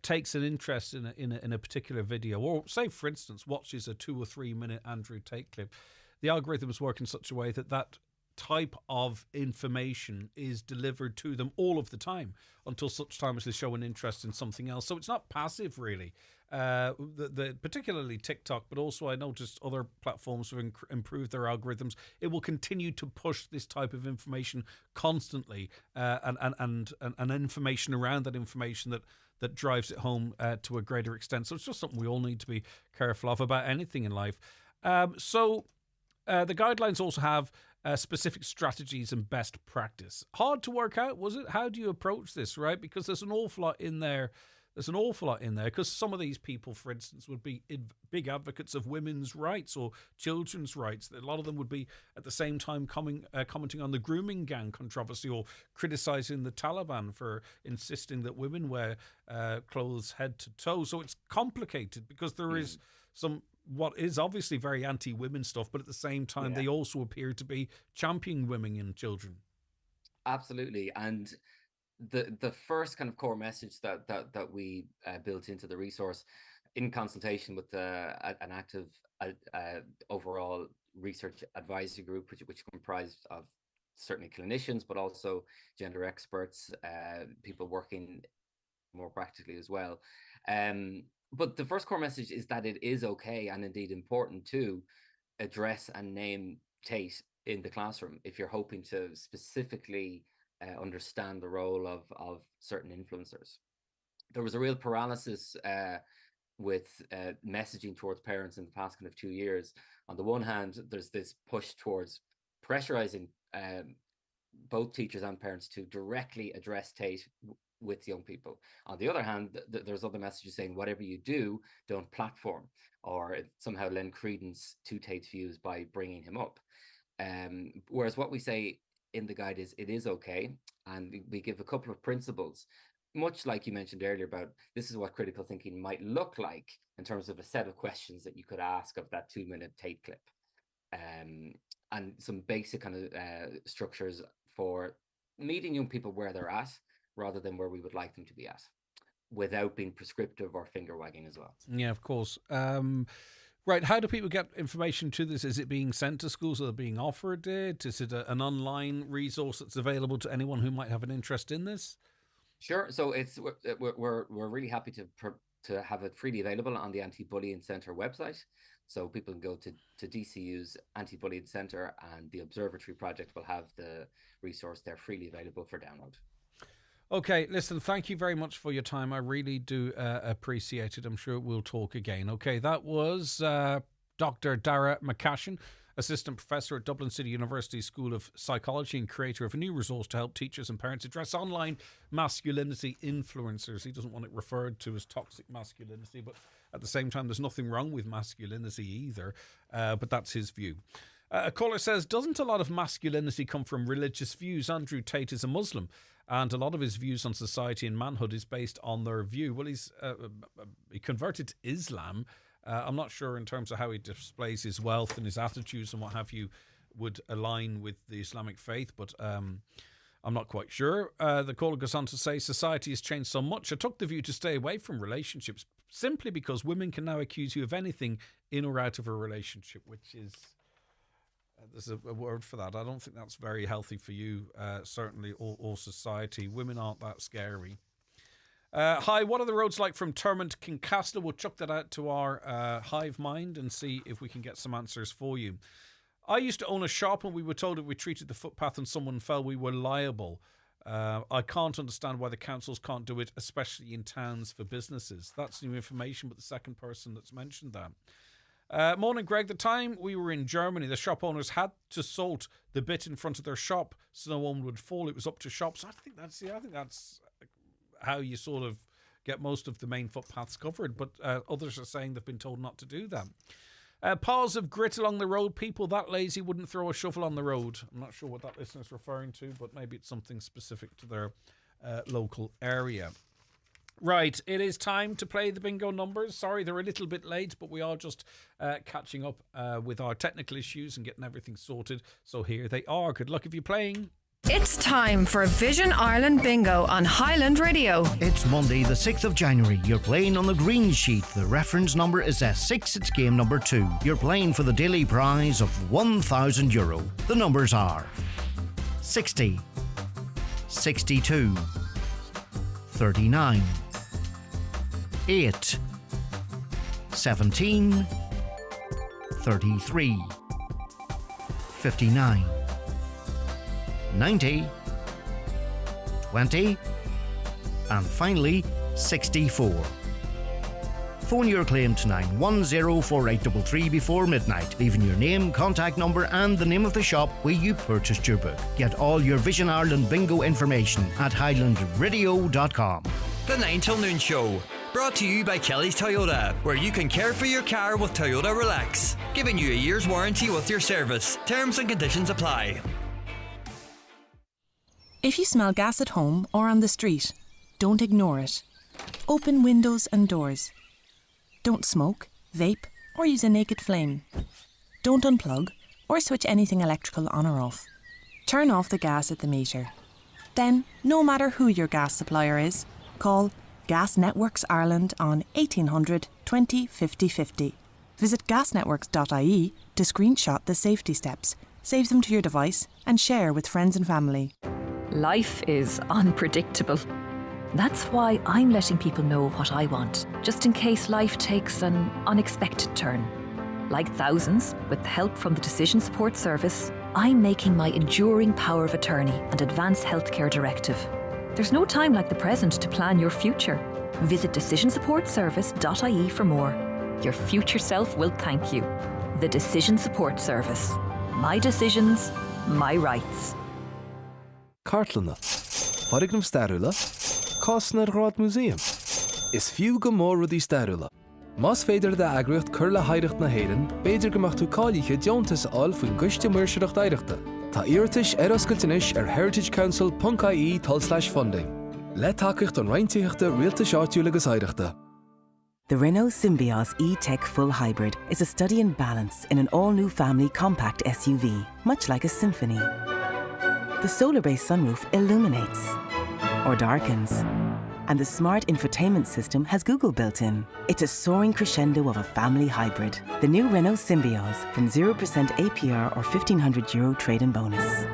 takes an interest in a particular video, or say for instance watches a 2 or 3 minute Andrew Tate clip, the algorithms work in such a way that type of information is delivered to them all of the time until such time as they show an interest in something else. So it's not passive really. Particularly TikTok, but also I noticed other platforms have improved their algorithms. It will continue to push this type of information constantly, and information around that information that drives it home to a greater extent. So it's just something we all need to be careful of about anything in life. So the guidelines also have specific strategies and best practice. Hard to work out, was it? How do you approach this, right? Because there's an awful lot in there. Because some of these people, for instance, would be big advocates of women's rights or children's rights. A lot of them would be at the same time commenting on the grooming gang controversy or criticising the Taliban for insisting that women wear clothes head to toe. So it's complicated because there is some what is obviously very anti-women stuff, but at the same time they also appear to be championing women and children. Absolutely. And the first kind of core message that we built into the resource in consultation with an active overall research advisory group, which comprised of certainly clinicians, but also gender experts, people working more practically as well. But the first core message is that it is okay and indeed important to address and name Tate in the classroom if you're hoping to specifically understand the role of certain influencers. There was a real paralysis with messaging towards parents in the past kind of 2 years. On the one hand, there's this push towards pressurizing both teachers and parents to directly address Tate with young people. On the other hand, there's other messages saying whatever you do, don't platform or somehow lend credence to Tate's views by bringing him up. Whereas what we say in the guide is it is okay, and we give a couple of principles, much like you mentioned earlier about this is what critical thinking might look like in terms of a set of questions that you could ask of that 2-minute Tate clip, and some basic kind of structures for meeting young people where they're at rather than where we would like them to be at, without being prescriptive or finger wagging as well. Yeah, of course. Right, how do people get information to this? Is it being sent to schools? Are they being offered it? Is it an online resource that's available to anyone who might have an interest in this? Sure. So we're really happy to have it freely available on the Anti-Bullying Centre website. So people can go to DCU's Anti-Bullying Centre, and the Obituary Project will have the resource there freely available for download. Okay, listen, thank you very much for your time. I really do appreciate it. I'm sure we'll talk again. Okay, that was Dr. Darra McCashin, assistant professor at Dublin City University School of Psychology and creator of a new resource to help teachers and parents address online masculinity influencers. He doesn't want it referred to as toxic masculinity, but at the same time, there's nothing wrong with masculinity either. But that's his view. A caller says, doesn't a lot of masculinity come from religious views? Andrew Tate is a Muslim, and a lot of his views on society and manhood is based on their view. Well, he converted to Islam. I'm not sure in terms of how he displays his wealth and his attitudes and what have you would align with the Islamic faith, but I'm not quite sure. The caller goes on to say, society has changed so much. I took the view to stay away from relationships simply because women can now accuse you of anything in or out of a relationship, which is... there's a word for that. I don't think that's very healthy for you, certainly, or society. Women aren't that scary. Hi, what are the roads like from Termon to Kincastle? We'll chuck that out to our hive mind and see if we can get some answers for you. I used to own a shop and we were told if we treated the footpath and someone fell, we were liable. I can't understand why the councils can't do it, especially in towns for businesses. That's new information, but the second person that's mentioned that. Morning, Greg. The time we were in Germany, the shop owners had to salt the bit in front of their shop so no one would fall. It was up to shops. I think that's how you sort of get most of the main footpaths covered. But others are saying they've been told not to do that. Piles of grit along the road. People that lazy wouldn't throw a shovel on the road. I'm not sure what that listener's referring to, but maybe it's something specific to their local area. Right, it is time to play the bingo numbers. Sorry, they're a little bit late, but we are just catching up with our technical issues and getting everything sorted. So here they are. Good luck if you're playing. It's time for Vision Ireland Bingo on Highland Radio. It's Monday the 6th of January. You're playing on the green sheet. The reference number is S6. It's game number 2. You're playing for the daily prize of €1,000. The numbers are 60, 62, 39, 8, 17, 33, 59, 90, 20, and finally 64. Phone your claim to 9104833 before midnight, leaving your name, contact number and the name of the shop where you purchased your book. Get all your Vision Ireland bingo information at highlandradio.com. The 9 till noon show, brought to you by Kelly's Toyota, where you can care for your car with Toyota Relax, giving you a year's warranty with your service. Terms and conditions apply. If you smell gas at home or on the street, don't ignore it. Open windows and doors. Don't smoke, vape, or use a naked flame. Don't unplug or switch anything electrical on or off. Turn off the gas at the meter. Then, no matter who your gas supplier is, call Gas Networks Ireland on 1800 20 50 50. Visit gasnetworks.ie to screenshot the safety steps, save them to your device and share with friends and family. Life is unpredictable. That's why I'm letting people know what I want, just in case life takes an unexpected turn. Like thousands, with help from the Decision Support Service, I'm making my enduring power of attorney and advanced healthcare directive. There's no time like the present to plan your future. Visit decisionsupportservice.ie for more. Your future self will thank you. The Decision Support Service. My decisions, my rights. Cartlanna, Farigam Starula, Costner Rod Museum. Is fiú go mór rudí starúla. Más féidir de agrúcht curla hairecht na héireann, béidir go machtú cáilíche deontas áil faoin gcuiste muirseacht aireachta. Tá iartais oscailteanais heritageCouncil.ie/funding. Le takeíocht an rointíochta rialtais áitiúla agus aireachta. The Renault Symbioz E-Tech Full Hybrid is a study in balance in an all-new family compact SUV, much like a symphony. The solar-based sunroof illuminates or darkens, and the smart infotainment system has Google built in. It's a soaring crescendo of a family hybrid. The new Renault Symbioz from 0% APR or €1,500 trade-in bonus.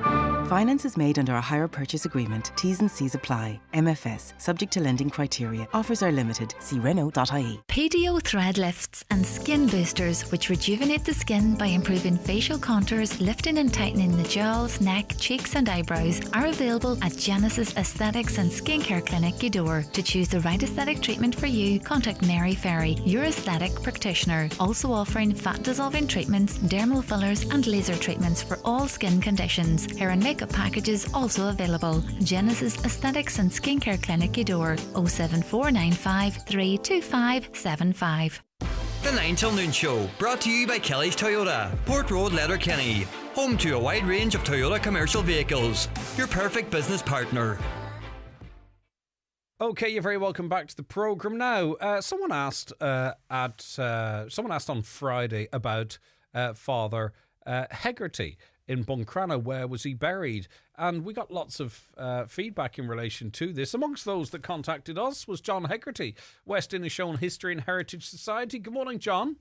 Finance is made under a hire purchase agreement. T's and C's apply. MFS, subject to lending criteria. Offers are limited. See Renault.ie. PDO thread lifts and skin boosters, which rejuvenate the skin by improving facial contours, lifting and tightening the jowls, neck, cheeks and eyebrows, are available at Genesis Aesthetics and Skincare Clinic, Gweedore. To choose the right aesthetic treatment for you, contact Mary Ferry, your aesthetic practitioner. Also offering fat dissolving treatments, dermal fillers and laser treatments for all skin conditions. Hair and makeup packages also available. Genesis Aesthetics and Skincare Clinic, Gweedore. 07495 32575. The 9 till noon show, brought to you by Kelly's Toyota, Port Road, Letterkenny. Home to a wide range of Toyota commercial vehicles. Your perfect business partner. Okay, you're very welcome back to the programme now. Someone asked on Friday about Father Hegarty in Buncrana. Where was he buried? And we got lots of feedback in relation to this. Amongst those that contacted us was John Hegarty, West Innishowen History and Heritage Society. Good morning, John.